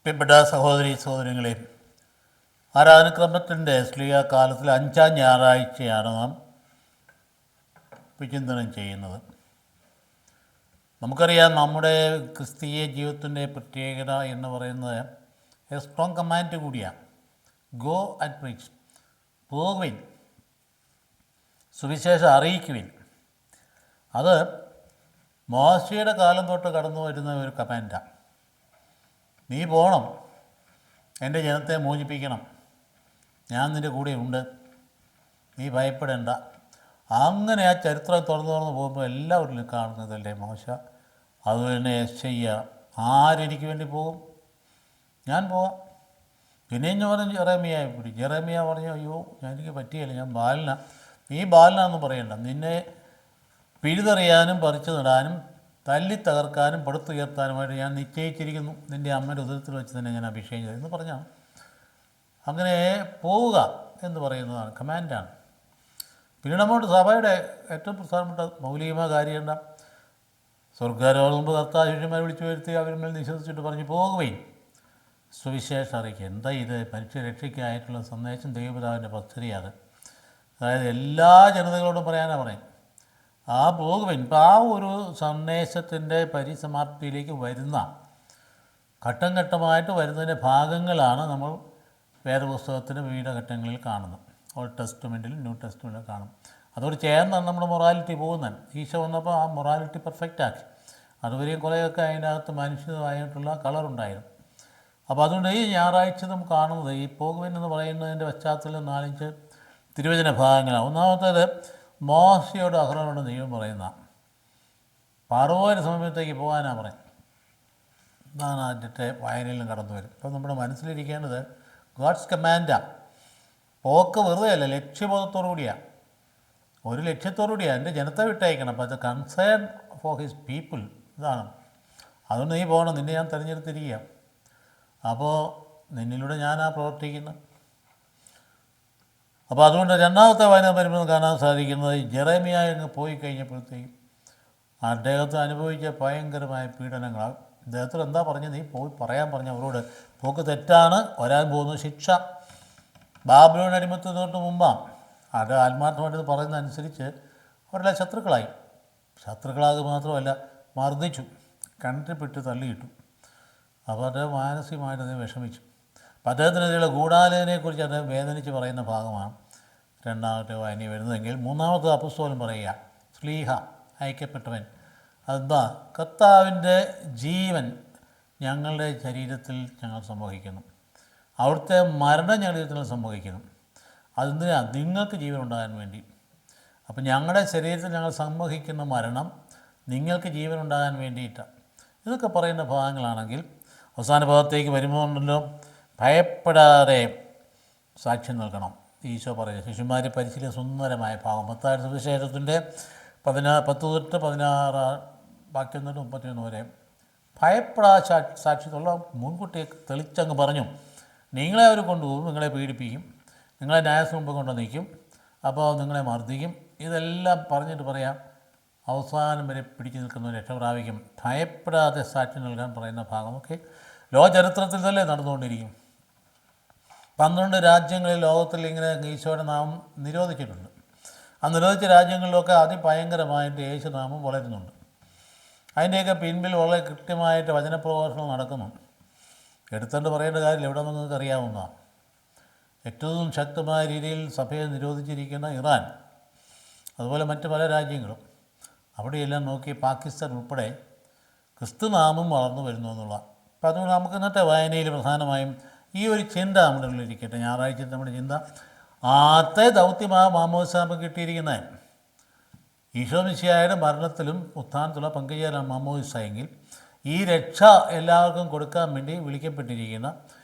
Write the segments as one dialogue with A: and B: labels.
A: പ്രിയപ്പെട്ട സഹോദരി സഹോദരങ്ങളെ, ആരാധനക്രമത്തിൻ്റെ ശ്ലീഹ കാലത്തിൽ 5-ാം ഞായറാഴ്ചയാണ് നാം വിചിന്തനം ചെയ്യുന്നത്. നമുക്കറിയാം, നമ്മുടെ ക്രിസ്തീയ ജീവിതത്തിൻ്റെ പ്രത്യേകത എന്ന് പറയുന്നത് എ സ്ട്രോങ് കമാൻഡ് കൂടിയാണ്. ഗോ ആൻഡ് പ്രീച്ച്, പോകുവിൻ, സുവിശേഷം അറിയിക്കുവിൻ. അത് മോശയുടെ കാലം തൊട്ട് കടന്നു വരുന്ന ഒരു കമാൻഡാണ്. നീ പോകണം, എൻ്റെ ജനത്തെ മോചിപ്പിക്കണം, ഞാൻ നിൻ്റെ കൂടെ ഉണ്ട്, നീ ഭയപ്പെടേണ്ട. അങ്ങനെ ആ ചരിത്രം തുറന്നു പോകുമ്പോൾ എല്ലാവരിലും കാണുന്നതല്ലേ മോശ. അതുപോലെ തന്നെ യെശയ്യാ, ആരെനിക്ക് വേണ്ടി പോകും, ഞാൻ പോകാം. പിന്നെയും ഞാൻ പറഞ്ഞു ജെറേമിയായെ പിടി. ജെറേമിയ പറഞ്ഞു, അയ്യോ എനിക്ക് പറ്റിയല്ല, ഞാൻ ബാലന. നീ ബാലനാന്ന് പറയണ്ട, നിന്നെ പിഴുതെറിയാനും പറിച്ചു നടാനും തല്ലി തകർക്കാനും പടുത്തുയർത്താനുമായിട്ട് ഞാൻ നിശ്ചയിച്ചിരിക്കുന്നു. നിൻ്റെ അമ്മയുടെ ഉദരത്തിൽ വെച്ച് തന്നെ ഞാൻ അഭിഷേകം ചെയ്തു എന്ന് പറഞ്ഞാൽ അങ്ങനെ പോവുക എന്ന് പറയുന്നതാണ്, കമാൻഡാണ്. പിന്നീട് അങ്ങോട്ട് സഭയുടെ ഏറ്റവും പ്രധാനപ്പെട്ട മൗലികമായ കാര്യമുണ്ട സ്വർഗ്ഗാരോഹണം മുമ്പ് കർത്താവ് ശിഷ്യന്മാരെ വിളിച്ചു വരുത്തി അവരിന്മേൽ നിശ്വസിച്ചിട്ട് പറഞ്ഞു, പോകുകയും സുവിശേഷം അറിയിക്കുക. എന്താ ഇത്? മനുഷ്യരക്ഷയ്ക്കായിട്ടുള്ള സന്ദേശം ദൈവപിതാവിൻ്റെ പദ്ധതിയാണ്. അതായത് എല്ലാ ജനതകളോടും പറയാനാണ് പറയും, ആ പോകുവിൻ. ഇപ്പം ആ ഒരു സന്ദേശത്തിൻ്റെ പരിസമാപ്തിയിലേക്ക് വരുന്ന ഘട്ടം ഘട്ടമായിട്ട് വരുന്നതിൻ്റെ ഭാഗങ്ങളാണ് നമ്മൾ വേദപുസ്തകത്തിൻ്റെ വിവിധ ഘട്ടങ്ങളിൽ കാണുന്നത്. ഓൾഡ് ടെസ്റ്റ്മെൻറ്റിലും ന്യൂ ടെസ്റ്റ്മെൻറ്റിലും കാണും. അതോട് ചേർന്നാണ് നമ്മുടെ മൊറാലിറ്റി പോകുന്നത്. ഈശോ വന്നപ്പോൾ ആ മൊറാലിറ്റി പെർഫെക്റ്റ് ആക്കി. അതുവരെയും കുറേയൊക്കെ അതിനകത്ത് മനുഷ്യമായിട്ടുള്ള കളറുണ്ടായിരുന്നു. അപ്പോൾ അതുകൊണ്ട് ഈ ഞായറാഴ്ച നമുക്ക് കാണുന്നത് ഈ പോകുവിൻ എന്ന് പറയുന്നതിൻ്റെ പശ്ചാത്തലം 4-5 തിരുവചന ഭാഗങ്ങളാണ്. ഒന്നാമത്തേത് മോശയോട് അഹ്റോനോട് ദൈവം പറയുന്ന ഫറവോന്റെ സമയത്തേക്ക് പോകാനാണ് പറയും. ഇതാണ് ആദ്യത്തെ വായനയിലും കടന്നു വരും. ഇപ്പം നമ്മുടെ മനസ്സിലിരിക്കേണ്ടത് ഗോഡ്സ് കമാൻഡാണ്. പോക്ക് വെറുതെ അല്ല, ലക്ഷ്യബോധത്തോടു കൂടിയാണ്, ഒരു ലക്ഷ്യത്തോടു കൂടിയാണ്. എൻ്റെ ജനത്തെ വിട്ടയക്കണം. അപ്പോൾ അത് കൺസേൺ ഫോർ ഹിസ് പീപ്പിൾ. ഇതാണ്. അതുകൊണ്ട് നീ പോകണം, നിന്നെ ഞാൻ തിരഞ്ഞെടുത്തിരിക്കുക. അപ്പോൾ നിന്നിലൂടെ ഞാനാ പ്രവർത്തിക്കുന്നത്. അപ്പോൾ അതുകൊണ്ട് രണ്ടാമത്തെ വായന വരുമ്പോൾ കാണാൻ സാധിക്കുന്നത് ജെറേമിയ അങ്ങ് പോയി കഴിഞ്ഞപ്പോഴത്തേക്കും അദ്ദേഹത്തെ അനുഭവിച്ച ഭയങ്കരമായ പീഡനങ്ങളാണ്. അദ്ദേഹത്തോട് എന്താ പറഞ്ഞത്? നീ പോയി പറയാൻ പറഞ്ഞ അവരോട്, പോക്ക് തെറ്റാണ്, വരാൻ പോകുന്ന ശിക്ഷ ബാബിലോൺ അടിമത്തത്തോട്ട് മുമ്പാണ്. അത് ആത്മാർത്ഥമായിട്ട് പറയുന്നതനുസരിച്ച് അവരെല്ലാം ശത്രുക്കളായി. ശത്രുക്കളാകെ മാത്രമല്ല, മർദ്ദിച്ചു, കണ്ടിപ്പെട്ട് തള്ളിയിട്ടു. അപ്പോൾ അദ്ദേഹം മാനസികമായിട്ട് അദ്ദേഹം വിഷമിച്ചു. അപ്പം അദ്ദേഹത്തിനെതിരെയുള്ള ഗൂഢാലോചനയെക്കുറിച്ച് അദ്ദേഹം വേദനിച്ച് പറയുന്ന ഭാഗമാണ് രണ്ടാമത്തെ വായന വരുന്നതെങ്കിൽ, മൂന്നാമത്തെ അപ്പസ്തോലൻ പറയുക, ശ്ലീഹ, അയക്കപ്പെട്ടവൻ. അതെന്താ? കർത്താവിൻ്റെ ജീവൻ ഞങ്ങളുടെ ശരീരത്തിൽ ഞങ്ങൾ സംഭവിക്കുന്നു, അവിടുത്തെ മരണം ഞങ്ങളുടെ ശരീരത്തിൽ സംഭവിക്കുന്നു. അതെന്തിനാണ്? നിങ്ങൾക്ക് ജീവൻ ഉണ്ടാകാൻ വേണ്ടി. അപ്പം ഞങ്ങളുടെ ശരീരത്തിൽ ഞങ്ങൾ സംഭവിക്കുന്ന മരണം നിങ്ങൾക്ക് ജീവൻ ഉണ്ടാകാൻ വേണ്ടിയിട്ടാണ്. ഇതൊക്കെ പറയുന്ന ഭാഗങ്ങളാണെങ്കിൽ അവസാന ഭാഗത്തേക്ക് വരുമ്പോണ്ടല്ലോ, ഭയപ്പെടാതെ സാക്ഷ്യം നൽകണം. ഈശോ പറയുന്നത് ശിശുമാരെ പരിശീലിച്ച സുന്ദരമായ ഭാഗം മത്തായിയുടെ സുവിശേഷത്തിൻ്റെ 10-16 ബാക്കി 31 വരെ ഭയപ്പെടാ സാക്ഷ്യത്തുള്ള മുൻകൂട്ടി തെളിച്ചങ്ങ് പറഞ്ഞു, നിങ്ങളെ അവർ കൊണ്ടുപോകും, നിങ്ങളെ പീഡിപ്പിക്കും, നിങ്ങളെ ന്യായത്തിന് മുമ്പ് കൊണ്ട് നിൽക്കും, അപ്പോൾ നിങ്ങളെ മർദ്ദിക്കും. ഇതെല്ലാം പറഞ്ഞിട്ട് പറയാം, അവസാനം വരെ പിടിച്ചു നിൽക്കുന്നവർ രക്ഷപ്രാപിക്കും. ഭയപ്പെടാതെ സാക്ഷ്യം നൽകാൻ പറയുന്ന ഭാഗമൊക്കെ ലോകചരിത്രത്തിൽ തന്നെ നടന്നുകൊണ്ടിരിക്കും. 12 രാജ്യങ്ങളിൽ ലോകത്തിൽ ഇങ്ങനെ ഈശോയുടെ നാമം നിരോധിച്ചിട്ടുണ്ട്. ആ നിരോധിച്ച രാജ്യങ്ങളിലൊക്കെ അതിഭയങ്കരമായിട്ട് യേശുനാമം വളരുന്നുണ്ട്. അതിൻ്റെയൊക്കെ പിൻപിൽ വളരെ കൃത്യമായിട്ട് വചനപ്രഘോഷണം നടക്കുന്നുണ്ട്. എടുത്തുകൊണ്ട് പറയേണ്ട കാര്യമില്ല, എവിടെ നിങ്ങൾക്ക് അറിയാവുന്നതാണ്. ഏറ്റവും ശക്തമായ രീതിയിൽ സഭയെ നിരോധിച്ചിരിക്കുന്ന ഇറാൻ, അതുപോലെ മറ്റ് പല രാജ്യങ്ങളും, അവിടെയെല്ലാം നോക്കി പാകിസ്ഥാൻ ഉൾപ്പെടെ ക്രിസ്തുനാമം വളർന്നു വരുന്നു എന്നുള്ള. അപ്പം അതുകൊണ്ട് നമുക്ക് ഇന്നത്തെ വായനയിൽ പ്രധാനമായും ഈ ഒരു ചിന്ത നമ്മുടെ ഉള്ളിലിരിക്കട്ടെ. ഞായറാഴ്ച നമ്മുടെ ചിന്ത ആദ്യത്തെ ദൗത്യമായ മാമോദിസ കിട്ടിയിരിക്കുന്നത് ഈശോ മിശിഹായുടെ മരണത്തിലും ഉത്ഥാനത്തിലുള്ള പങ്കുചേരാൻ മാമോദിസയെങ്കിൽ ഈ രക്ഷ എല്ലാവർക്കും കൊടുക്കാൻ വേണ്ടി വിളിക്കപ്പെട്ടിരിക്കുന്ന,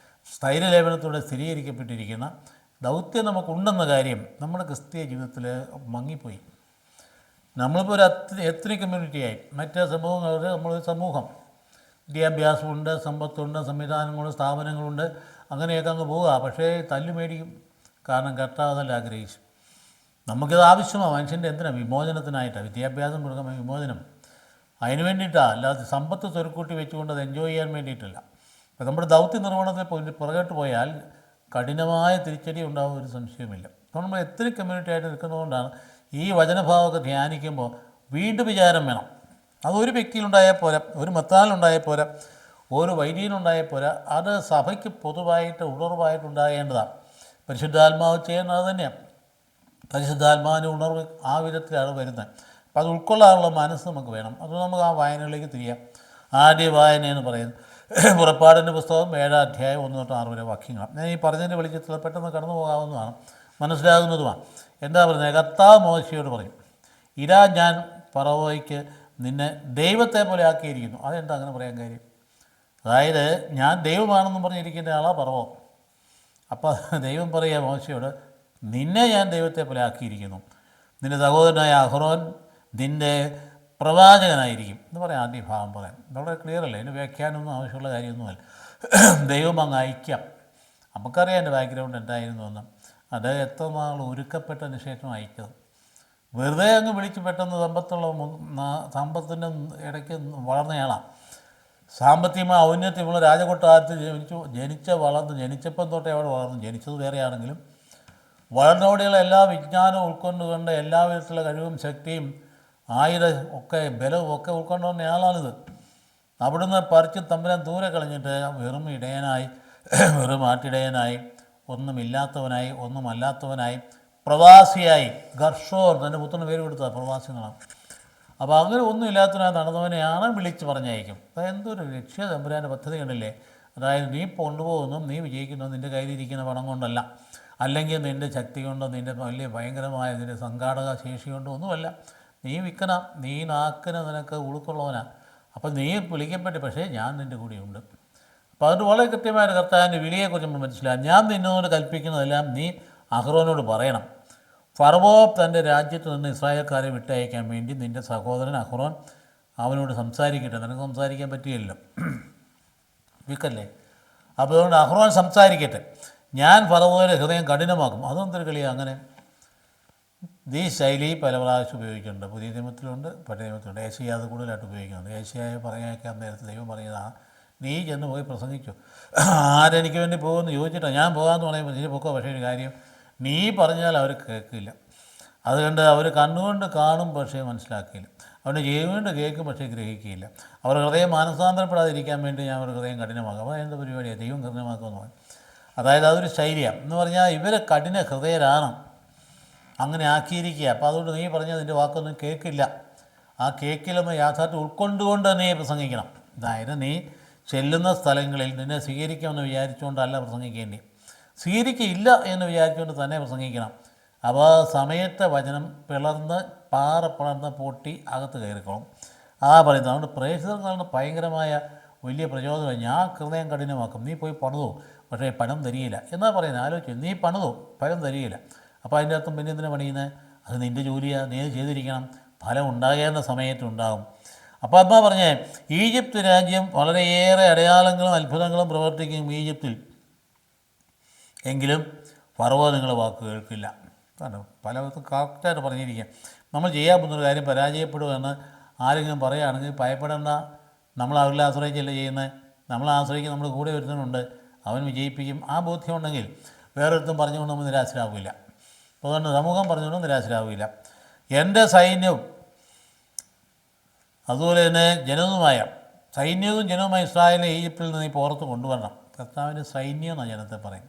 A: സ്ഥൈര്യലേപനത്തോടെ സ്ഥിരീകരിക്കപ്പെട്ടിരിക്കുന്ന ദൗത്യം നമുക്കുണ്ടെന്ന കാര്യം നമ്മുടെ ക്രിസ്തീയ ജീവിതത്തിൽ മങ്ങിപ്പോയി. നമ്മളിപ്പോൾ ഒരു എത്നിക് കമ്മ്യൂണിറ്റിയായി. മറ്റ് സമൂഹങ്ങളുടെ നമ്മളൊരു സമൂഹം, വിദ്യാഭ്യാസമുണ്ട്, സമ്പത്തുണ്ട്, സംവിധാനങ്ങളുണ്ട്, സ്ഥാപനങ്ങളുണ്ട്, അങ്ങനെയൊക്കെ അങ്ങ് പോവുക. പക്ഷേ തല്ലു മേടിക്കും. കാരണം കർത്താവ് അതല്ല ആഗ്രഹിച്ചു. നമുക്കിത് ആവശ്യമാണ്. മനുഷ്യൻ്റെ എന്തിനാണ്? വിമോചനത്തിനായിട്ടാണ്. വിദ്യാഭ്യാസം കൊടുക്കാൻ വിമോചനം അതിന് വേണ്ടിയിട്ടാണ്, അല്ലാതെ സമ്പത്ത് സ്വരുക്കൂട്ടി വെച്ചുകൊണ്ട് അത് എൻജോയ് ചെയ്യാൻ വേണ്ടിയിട്ടല്ല. അപ്പോൾ നമ്മുടെ ദൗത്യ നിർവഹണത്തിൽ പുറകോട്ട് പോയാൽ കഠിനമായ തിരിച്ചടി ഉണ്ടാകും, ഒരു സംശയവുമില്ല. അപ്പോൾ നമ്മൾ എത്തിനിക് കമ്മ്യൂണിറ്റി ആയിട്ട് നിൽക്കുന്നതുകൊണ്ടാണ് ഈ വചനഭാവമൊക്കെ ധ്യാനിക്കുമ്പോൾ വീണ്ടും വിചാരം വേണം. അതൊരു വ്യക്തിയിലുണ്ടായാൽ പോരാ, ഒരു മെത്താനിലുണ്ടായാൽ പോരാ, ഒരു വൈദികനുണ്ടായാൽ പോരാ, അത് സഭയ്ക്ക് പൊതുവായിട്ട് ഉണർവായിട്ടുണ്ടാകേണ്ടതാണ്. പരിശുദ്ധാത്മാവ് ചെയ്യുന്നത് തന്നെയാണ്. പരിശുദ്ധാത്മാവിൻ്റെ ഉണർവ് ആ വിധത്തിലാണ് വരുന്നത്. അപ്പോൾ അത് ഉൾക്കൊള്ളാനുള്ള മനസ്സ് നമുക്ക് വേണം. അത് നമുക്ക് ആ വായനകളിലേക്ക് തിരിയാം. ആദ്യ വായന എന്ന് പറയുന്നത് പുറപ്പാടിൻ്റെ പുസ്തകം 7-ാം അധ്യായം 1 തൊട്ട് 6 വരെ വാക്യങ്ങളാണ്. ഞാൻ ഈ പറഞ്ഞതിൻ്റെ വെളിച്ചത്തിൽ പെട്ടെന്ന് കടന്നു പോകാവുന്നതാണ്, മനസ്സിലാകുന്നതുമാണ്. എന്താ പറയുന്നത്? കർത്താവ് മോശയോട് പറയും, ഇതാ ഞാൻ ഫറവോയ്ക്ക് നിന്നെ ദൈവത്തെ പോലെ ആക്കിയിരിക്കുന്നു. അതെന്താ അങ്ങനെ പറയാൻ കാര്യം? അതായത് ഞാൻ ദൈവമാണെന്നും പറഞ്ഞിരിക്കുന്ന ആളാണ് ഫറവോ. അപ്പോൾ ദൈവം പറയുക മോശയോട്, നിന്നെ ഞാൻ ദൈവത്തെ പോലെ ആക്കിയിരിക്കുന്നു, നിൻ്റെ സഹോദരനായ അഹ്റോൻ നിൻ്റെ പ്രവാചകനായിരിക്കും എന്ന് പറയാം. ആദ്യ ഭാഗം പറയാം, വളരെ ക്ലിയർ അല്ലേ, ഇതിന് വ്യാഖ്യാനമൊന്നും ആവശ്യമുള്ള കാര്യമൊന്നുമല്ല. ദൈവം അങ്ങ് അയക്കാം. നമുക്കറിയാം എൻ്റെ ബാക്ക്ഗ്രൗണ്ട് എന്തായിരുന്നു എന്ന്. അത് എത്ര നാൾ ഒരുക്കപ്പെട്ടതിന് ശേഷം അയച്ചത്. വെറുതെ അങ്ങ് വിളിച്ച് പെട്ടെന്ന് സമ്പത്തിൻ്റെ ഇടയ്ക്ക് വളർന്നയാളാണ്. സാമ്പത്തികമായ ഔന്നത്യമുള്ള രാജകൊട്ടാരത്തിൽ ജനിച്ചപ്പം തൊട്ടേ അവിടെ വളർന്നു. ജനിച്ചത് വേറെയാണെങ്കിലും വളർന്നോടെയുള്ള എല്ലാ വിജ്ഞാനവും ഉൾക്കൊണ്ടുകൊണ്ട് എല്ലാ വിധത്തിലുള്ള കഴിവും ശക്തിയും ഒക്കെ ബലവും ഒക്കെ ഉൾക്കൊണ്ടുകൊണ്ട ആളാണിത്. അവിടുന്ന് പറിച്ച് തമ്പുരാൻ ദൂരെ കളഞ്ഞിട്ട് വെറും ഇടയനായി, വെറും ആട്ടിടയനായി, ഒന്നുമില്ലാത്തവനായി, ഒന്നുമല്ലാത്തവനായി, പ്രവാസിയായി, ഗർഷോർ തൻ്റെ പുത്രന് പേര് കൊടുത്ത പ്രവാസികളാണ്. അപ്പോൾ അങ്ങനെ ഒന്നുമില്ലാത്തവനായി നടന്നവനെയാണ് വിളിച്ച് പറഞ്ഞയക്കും. അപ്പോൾ എന്തൊരു ലക്ഷ്യ തമ്പുരാൻ്റെ പദ്ധതി കണ്ടില്ലേ? അതായത് നീ കൊണ്ടുപോകുന്നതും നീ വിജയിക്കുന്നതും നിൻ്റെ കയ്യിലിരിക്കുന്ന പണം കൊണ്ടല്ല, അല്ലെങ്കിൽ നിൻ്റെ ശക്തി കൊണ്ടോ നിൻ്റെ വലിയ ഭയങ്കരമായ നിൻ്റെ സംഘാടക ശേഷി കൊണ്ടോ ഒന്നുമല്ല. നീ വിൽക്കണം, നീ നാക്കിന് നിനക്ക് ഉളുക്കുള്ളവനാണ്. അപ്പം നീ വിളിക്കപ്പെട്ട്, പക്ഷേ ഞാൻ നിൻ്റെ കൂടെയുണ്ട്. അപ്പോൾ അതുകൊണ്ട് വളരെ കൃത്യമായിട്ട് കർത്താവിൻ്റെ വിളിയെക്കുറിച്ച് നമ്മൾ മനസ്സിലാകും. ഞാൻ നിന്നോട് കൽപ്പിക്കുന്നതെല്ലാം നീ അഹ്റോനോട് പറയണം. ഫറവോ തൻ്റെ രാജ്യത്ത് നിന്ന് ഇസ്രായേൽക്കാരെ വിട്ടയക്കാൻ വേണ്ടി നിൻ്റെ സഹോദരൻ അഹ്റോൻ അവനോട് സംസാരിക്കട്ടെ. നിനക്ക് സംസാരിക്കാൻ പറ്റുകയില്ലല്ലോ, വീക്കല്ലേ. അപ്പോൾ അതുകൊണ്ട് അഹ്റോൻ സംസാരിക്കട്ടെ, ഞാൻ ഫറവോയുടെ ഹൃദയം കഠിനമാക്കും. അതെന്തൊരു കളിയാണ് അങ്ങനെ? ഈ ശൈലി പല പ്രാവശ്യം ഉപയോഗിക്കുന്നുണ്ട്. പുതിയ നിയമത്തിലുണ്ട്, പഴയ നിയമത്തിലുണ്ട്. ഏഷ്യ അത് കൂടുതലായിട്ട് ഉപയോഗിക്കുന്നുണ്ട്. ഏഷ്യയെ പറഞ്ഞേക്കാൻ നേരത്തെ ദൈവം പറഞ്ഞതാണ്, നീ ചെന്ന് പോയി പ്രസംഗിച്ചു. ആരെനിക്ക് വേണ്ടി പോകുമെന്ന് ചോദിച്ചിട്ടാണ് ഞാൻ പോകാമെന്ന് പറയുമ്പോൾ നീ പൊക്കോ. പക്ഷേ ഒരു കാര്യം, നീ പറഞ്ഞാൽ അവർ കേൾക്കില്ല. അതുകൊണ്ട് അവർ കണ്ണുകൊണ്ട് കാണും, പക്ഷേ മനസ്സിലാക്കിയില്ല. അവൻ്റെ ചെവികൊണ്ട് കേൾക്കും, പക്ഷേ ഗ്രഹിക്കുകയില്ല. അവർ ഹൃദയം മാനസാന്തരപ്പെടാതിരിക്കാൻ വേണ്ടി ഞാൻ അവരുടെ ഹൃദയം കഠിനമാക്കും. അപ്പോൾ എന്ത് പരിപാടിയാണ്? ദൈവം കഠിനമാക്കുമെന്ന് പറയും. അതായത് അതൊരു ശൈലിയാണ് എന്ന് പറഞ്ഞാൽ ഇവർ കഠിന ഹൃദയരാണ്, അങ്ങനെ ആക്കിയിരിക്കുക. അപ്പോൾ അതുകൊണ്ട് നീ പറഞ്ഞാൽ നിൻ്റെ വാക്കൊന്നും കേൾക്കില്ല. ആ കേൾക്കില്ലെന്ന് യാഥാർത്ഥ്യം ഉൾക്കൊണ്ടുകൊണ്ട് നീ പ്രസംഗിക്കണം. അതായത് നീ ചെല്ലുന്ന സ്ഥലങ്ങളിൽ നിന്നെ സ്വീകരിക്കുമെന്ന് വിചാരിച്ചുകൊണ്ടല്ല പ്രസംഗിക്കേണ്ടി, സ്വീകരിക്കില്ല എന്ന് വിചാരിച്ചുകൊണ്ട് തന്നെ പ്രസംഗിക്കണം. അപ്പോൾ സമയത്തെ വചനം പിളർന്ന് പൊട്ടി അകത്ത് കയറിക്കോളും. പറയുന്നത് അതുകൊണ്ട് പ്രേക്ഷിതർക്ക് ഭയങ്കരമായ വലിയ പ്രചോദനം. ഞാൻ ഹൃദയം കഠിനമാക്കും, നീ പോയി പണിതോ, പക്ഷേ പണം തരികയില്ല എന്നാ പറയുന്നത്. ആലോചിച്ചു, നീ പണിതോ, ഫലം തരികയില്ല. അപ്പോൾ അതിൻ്റെ അർത്ഥം പിന്നെ എന്തിനാണ് പണിയുന്നത്? അത് നിൻ്റെ ജോലിയാണ്, നീ ചെയ്തിരിക്കണം, ഫലം ഉണ്ടാകേണ്ട സമയത്തുണ്ടാകും. അപ്പോൾ അമ്മ പറഞ്ഞേ, ഈജിപ്ത് രാജ്യം വളരെയേറെ അടയാളങ്ങളും അത്ഭുതങ്ങളും പ്രവർത്തിക്കും ഈജിപ്തിൽ, എങ്കിലും ഫറവോ നിങ്ങളുടെ വാക്ക് കേൾക്കില്ല. കാരണം പലർക്കും കറക്റ്റായിട്ട് പറഞ്ഞിരിക്കുക. നമ്മൾ ചെയ്യാൻ പോകുന്നൊരു കാര്യം പരാജയപ്പെടുമെന്ന് ആരെങ്കിലും പറയുകയാണെങ്കിൽ ഭയപ്പെടേണ്ട. നമ്മൾ അവരിൽ ആശ്രയിച്ചല്ലേ ചെയ്യുന്നത്. നമ്മൾ ആശ്രയിക്കും, നമ്മുടെ കൂടെ ഒരുത്തനുണ്ട്, അവൻ വിജയിപ്പിക്കും. ആ ബോധ്യമുണ്ടെങ്കിൽ വേറൊരുത്തും പറഞ്ഞുകൊണ്ട് നമ്മൾ നിരാശരാകില്ല. അതുകൊണ്ട് സമൂഹം പറഞ്ഞുകൊണ്ട് നിരാശരാകില്ല. എൻ്റെ സൈന്യവും അതുപോലെ തന്നെ ജനവുമായ ഇസ്രായേലിനെ ഈജിപ്തിൽ നിന്ന് നീ പുറത്ത് കൊണ്ടുവരണം. കർത്താവിൻ്റെ സൈന്യം എന്നാണ് ജനത്തെ പറയും,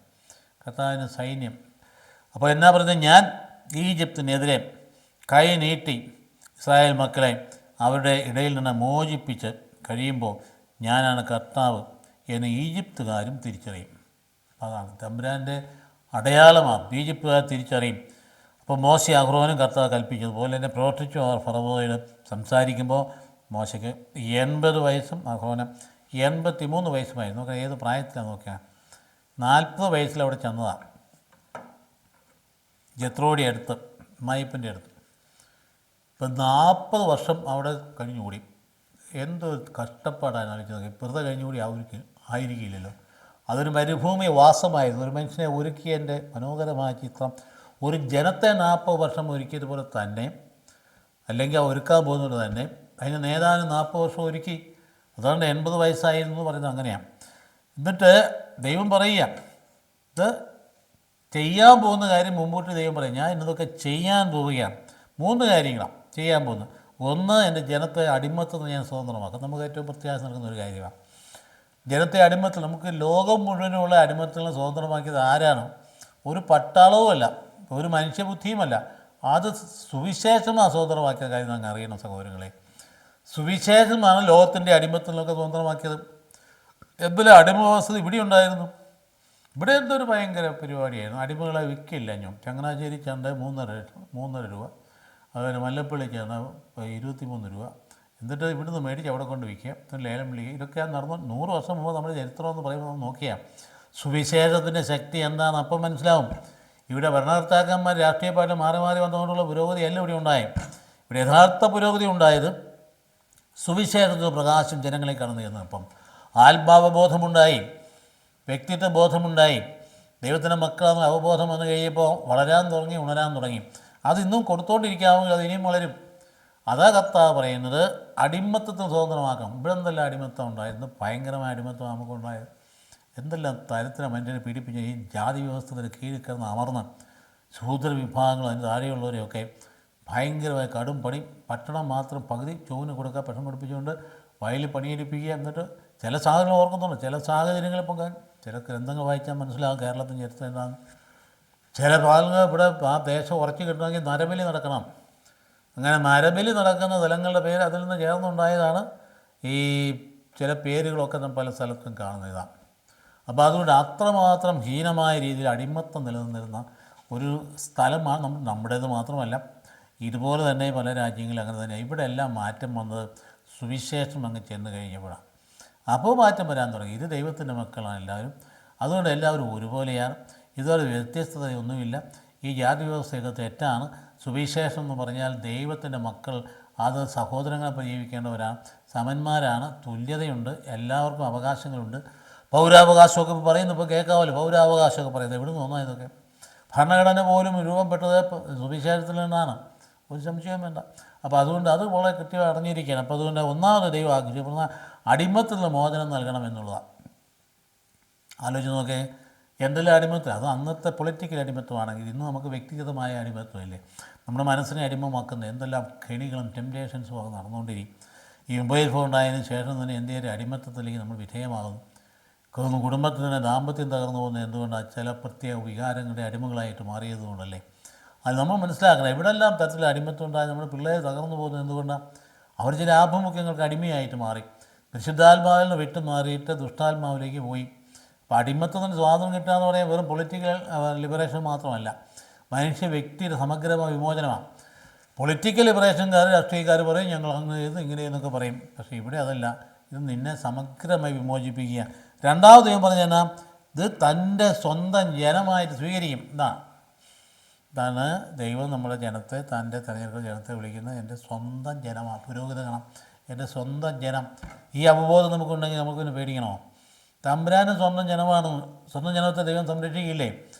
A: കർത്താവിൻ്റെ സൈന്യം. അപ്പോൾ എന്നാ പറയുന്നത്? ഞാൻ ഈജിപ്തിനെതിരെ കൈ നീട്ടി ഇസ്രായേൽ മക്കളെ അവരുടെ ഇടയിൽ നിന്ന് മോചിപ്പിച്ച് കഴിയുമ്പോൾ ഞാനാണ് കർത്താവ് എന്ന് ഈജിപ്തുകാരും തിരിച്ചറിയും. അതാണ് തമ്പുരാൻ്റെ അടയാളമാണ്, ഈജിപ്തുകാർ തിരിച്ചറിയും. അപ്പോൾ മോശ അഹ്റോനും കർത്താവ് കൽപ്പിച്ചതുപോലെ തന്നെ പ്രവർത്തിച്ചു. അവർ ഫറവോയോട് സംസാരിക്കുമ്പോൾ മോശയ്ക്ക് 80 വയസ്സും അഹ്റോന് 83 വയസ്സുമായിരുന്നു. നോക്കാം ഏത് പ്രായത്തിലാണ് നോക്കിയാൽ 40 വയസ്സിൽ അവിടെ ചെന്നതാണ്, ജത്രോയുടെ അടുത്ത്, മൈപ്പിൻ്റെ അടുത്ത്. ഇപ്പം 40 വർഷം അവിടെ കഴിഞ്ഞുകൂടി. എന്തൊരു കഷ്ടപ്പാടാണ് ആലോചിച്ചത്. വെറുതെ കഴിഞ്ഞുകൂടി ആയിരിക്കില്ലല്ലോ. അതൊരു മരുഭൂമി വാസമായിരുന്നു. ഒരു മനുഷ്യനെ ഒരുക്കിയതിൻ്റെ മനോഹരമായ ചിത്രം. ഒരു ജനത്തെ 40 വർഷം ഒരുക്കിയതുപോലെ തന്നെ, അല്ലെങ്കിൽ ഒരുക്കാൻ പോകുന്നത് തന്നെ അതിന് നേതാവിന് 40 വർഷം ഒരുക്കി. അതുകൊണ്ട് 80 വയസ്സായിരുന്നു എന്ന് പറയുന്നത് അങ്ങനെയാണ്. എന്നിട്ട് ദൈവം പറയുക, ഇത് ചെയ്യാൻ പോകുന്ന കാര്യം മുമ്പോട്ട് ദൈവം പറയും, ഞാൻ ഇന്നതൊക്കെ ചെയ്യാൻ പോവുകയാണ്. 3 കാര്യങ്ങളാണ് ചെയ്യാൻ പോകുന്നത്. ഒന്ന്, എൻ്റെ ജനത്തെ അടിമത്തിൽ നിന്ന് ഞാൻ സ്വതന്ത്രമാക്കും. നമുക്ക് ഏറ്റവും പ്രത്യാശ നൽകുന്ന ഒരു കാര്യമാണ്. ജനത്തെ അടിമത്തിൽ, നമുക്ക് ലോകം മുഴുവനുള്ള അടിമത്തിൽ നിന്ന് സ്വതന്ത്രമാക്കിയത് ആരാണ്? ഒരു പട്ടാളവുമല്ല, ഒരു മനുഷ്യബുദ്ധിയുമല്ല, അത് സുവിശേഷമാണ് സ്വതന്ത്രമാക്കിയ കാര്യം നമുക്ക് അറിയണം സഹോദരങ്ങളെ. സുവിശേഷമാണ് ലോകത്തിൻ്റെ അടിമത്തിൽ നിന്നൊക്കെ സ്വതന്ത്രമാക്കിയത്. എന്തെങ്കിലും അടിമ വ്യവസ്ഥ ഇവിടെ ഉണ്ടായിരുന്നു. ഇവിടെ എന്തൊരു ഭയങ്കര പരിപാടിയായിരുന്നു. അടിമകളെ വിൽക്കില്ല. ഞാൻ ചങ്ങനാശ്ശേരി ചന്ത 3.5 രൂപ, അതുപോലെ മല്ലപ്പള്ളി ചന്ത 23 രൂപ. എന്നിട്ട് ഇവിടുന്ന് മേടിച്ച് അവിടെ കൊണ്ട് വിൽക്കുക, ലേലം വിളിക്കുക. ഇതൊക്കെ നടന്നു 100 വർഷം മുമ്പ് നമ്മുടെ ചരിത്രം എന്ന് പറയുമ്പോൾ നമ്മൾ നോക്കിയാൽ സുവിശേഷത്തിൻ്റെ ശക്തി എന്താണെന്ന് അപ്പം മനസ്സിലാവും. ഇവിടെ ഭരണകർത്താക്കന്മാർ രാഷ്ട്രീയ പാർട്ടി മാറി മാറി വന്നുകൊണ്ടുള്ള പുരോഗതിയല്ല ഇവിടെ ഉണ്ടായത്. ഇവിടെ യഥാർത്ഥ പുരോഗതി ഉണ്ടായത് സുവിശേഷത്തിൻ്റെ പ്രകാശം ജനങ്ങളെ കടന്നു ചെന്നപ്പം ആത്മാവബോധമുണ്ടായി, വ്യക്തിത്വ ബോധമുണ്ടായി, ദൈവത്തിൻ്റെ മക്കളെന്ന് അവബോധം വന്നു കഴിയുമ്പോൾ വളരാൻ തുടങ്ങി, ഉണരാൻ തുടങ്ങി. അതിന്നും കൊടുത്തോണ്ടിരിക്കാമെങ്കിൽ അത് ഇനിയും വളരും. അതാ കർത്താവ് പറയുന്നത്, അടിമത്തത്തിന് സ്വതന്ത്രമാക്കാം. ഇവിടെ എന്തെല്ലാം അടിമത്തം ഉണ്ടായിരുന്നു, ഭയങ്കരമായ അടിമത്തം നമുക്കുണ്ടായത്. എന്തെല്ലാം തരത്തിലെ മനുഷ്യനെ പീഡിപ്പിച്ച ഈ ജാതി വ്യവസ്ഥയുടെ കീഴിൽ കിടന്ന് അമർന്ന് ശൂദ്ര വിഭാഗങ്ങൾ, അതിന് താഴെയുള്ളവരെയൊക്കെ ഭയങ്കരമായ കടും പണി, പട്ടണം മാത്രം പകുതി ചോവിന് കൊടുക്കുക, പെട്ടെന്ന് പഠിപ്പിച്ചുകൊണ്ട് വയലിൽ പണിയെടുപ്പിക്കുക. എന്നിട്ട് ചില സാഹചര്യങ്ങൾ ഓർക്കുന്നുണ്ട്, ചില സാഹചര്യങ്ങളിൽ ഇപ്പം ചില ഗ്രന്ഥങ്ങൾ വായിച്ചാൽ മനസ്സിലാകും കേരളത്തിൻ്റെ ചരിത്രം എന്താണ്. ചില ഭാഗങ്ങൾ ഇവിടെ ആ ദേശം ഉറച്ചു കിട്ടണമെങ്കിൽ നരബലി നടക്കണം. അങ്ങനെ നരബലി നടക്കുന്ന സ്ഥലങ്ങളുടെ പേര് അതിൽ നിന്ന് ചേർന്നുണ്ടായതാണ് ഈ ചില പേരുകളൊക്കെ നമ്മൾ പല സ്ഥലത്തും കാണുന്നതാണ്. അപ്പോൾ അതുകൊണ്ട് അത്രമാത്രം ഹീനമായ രീതിയിൽ അടിമത്തം നിലനിന്നിരുന്ന ഒരു സ്ഥലമാണ് നമ്മുടേത് മാത്രമല്ല, ഇതുപോലെ തന്നെ പല രാജ്യങ്ങളും അങ്ങനെ തന്നെ. ഇവിടെ എല്ലാം മാറ്റം വന്നത് സുവിശേഷം അങ്ങ് ചെന്ന് കഴിഞ്ഞപ്പോഴാണ്. അപ്പോൾ മാറ്റം വരാൻ തുടങ്ങി. ഇത് ദൈവത്തിൻ്റെ മക്കളാണ് എല്ലാവരും, അതുകൊണ്ട് എല്ലാവരും ഒരുപോലെയാണ്. ഇതുപോലെ വ്യത്യസ്തതയൊന്നുമില്ല. ഈ ജാതി വ്യവസ്ഥയൊക്കെ തെറ്റാണ്. സുവിശേഷം എന്ന് പറഞ്ഞാൽ ദൈവത്തിൻ്റെ മക്കൾ, അത് സഹോദരങ്ങളെ പരിചരിക്കേണ്ടവരാണ്, സമന്മാരാണ്, തുല്യതയുണ്ട്, എല്ലാവർക്കും അവകാശങ്ങളുണ്ട്. പൗരാവകാശമൊക്കെ പറയുന്നു, ഇപ്പോൾ കേൾക്കാമല്ലോ പൗരാവകാശമൊക്കെ പറയുന്നത്. എവിടെ നിന്ന് വന്നാൽ ഇതൊക്കെ? ഭരണഘടന പോലും രൂപപ്പെട്ടത് സുവിശേഷത്തിൽ നിന്നാണ്, ഒരു സംശയവും വേണ്ട. അപ്പോൾ അതുകൊണ്ട് അത് വളരെ കൃത്യമായി അറിഞ്ഞിരിക്കുകയാണ്. അപ്പോൾ അതുകൊണ്ട് ഒന്നാമത് ദൈവം ആഗ്രഹിക്കുന്ന അടിമത്തിൽ നിന്ന് മോചനം നൽകണം എന്നുള്ളതാണ്. ആലോചിച്ച് നോക്കേ, എന്തെല്ലാം അടിമത്വം. അത് അന്നത്തെ പൊളിറ്റിക്കൽ അടിമത്വമാണെങ്കിൽ ഇന്ന് നമുക്ക് വ്യക്തിഗതമായ അടിമത്വമല്ലേ, നമ്മുടെ മനസ്സിനെ അടിമമാക്കുന്നത്. എന്തെല്ലാം കെണികളും ടെംപ്റ്റേഷൻസും ഒക്കെ നടന്നുകൊണ്ടിരിക്കും. ഈ മൊബൈൽ ഫോൺ ഉണ്ടായതിനു ശേഷം തന്നെ എന്തെങ്കിലും അടിമത്തത്തിലേക്ക് നമ്മൾ വിധേയമാകുന്നു. കുടുംബത്തിന് ദാമ്പത്യം തകർന്നു പോകുന്നത് എന്തുകൊണ്ടാണ്? ചില പ്രത്യേക വികാരങ്ങളുടെ അടിമകളായിട്ട് മാറിയതുകൊണ്ടല്ലേ. അത് നമ്മൾ മനസ്സിലാക്കണം. എവിടെല്ലാം തരത്തിൽ അടിമത്വം ഉണ്ടായി നമ്മുടെ പിള്ളേർ തകർന്നു പോകുന്നത് എന്തുകൊണ്ടാണ്? അവർ ചില ആഭിമുഖ്യങ്ങൾക്ക് അടിമയായിട്ട് മാറി, പരിശുദ്ധാത്മാവിൽ നിന്ന് വിട്ടു മാറിയിട്ട് ദുഷ്ടാത്മാവിലേക്ക് പോയി. അപ്പോൾ അടിമത്തത്തിന് സ്വാതന്ത്ര്യം കിട്ടുക എന്ന് പറയാൻ വെറും പൊളിറ്റിക്കൽ ലിബറേഷൻ മാത്രമല്ല, മനുഷ്യ വ്യക്തിയുടെ സമഗ്രമായ വിമോചനമാണ്. പൊളിറ്റിക്കൽ ലിബറേഷൻകാർ, രാഷ്ട്രീയക്കാർ പറയും ഞങ്ങൾ അങ്ങനെ ചെയ്ത് ഇങ്ങനെ എന്നൊക്കെ പറയും. പക്ഷേ ഇവിടെ അതല്ല, ഇത് നിന്നെ സമഗ്രമായി വിമോചിപ്പിക്കുക. രണ്ടാമത് ഞാൻ പറഞ്ഞാൽ ഇത് തൻ്റെ സ്വന്തം ജനമായിട്ട് സ്വീകരിക്കും. ഇതാണ് ദൈവം നമ്മുടെ ജനത്തെ, തൻ്റെ തെരഞ്ഞെടുക്കുന്ന ജനത്തെ വിളിക്കുന്നത് എൻ്റെ സ്വന്തം ജനമാണ്. പുരോഗതി ഗണം, എൻ്റെ സ്വന്തം ജനം. ഈ അവബോധം നമുക്കുണ്ടെങ്കിൽ നമുക്കിന് പേടിക്കണോ? തമ്പുരാനും സ്വന്തം ജനമാണ്. സ്വന്തം ജനത്തെ ദൈവം സംരക്ഷിക്കില്ലേ?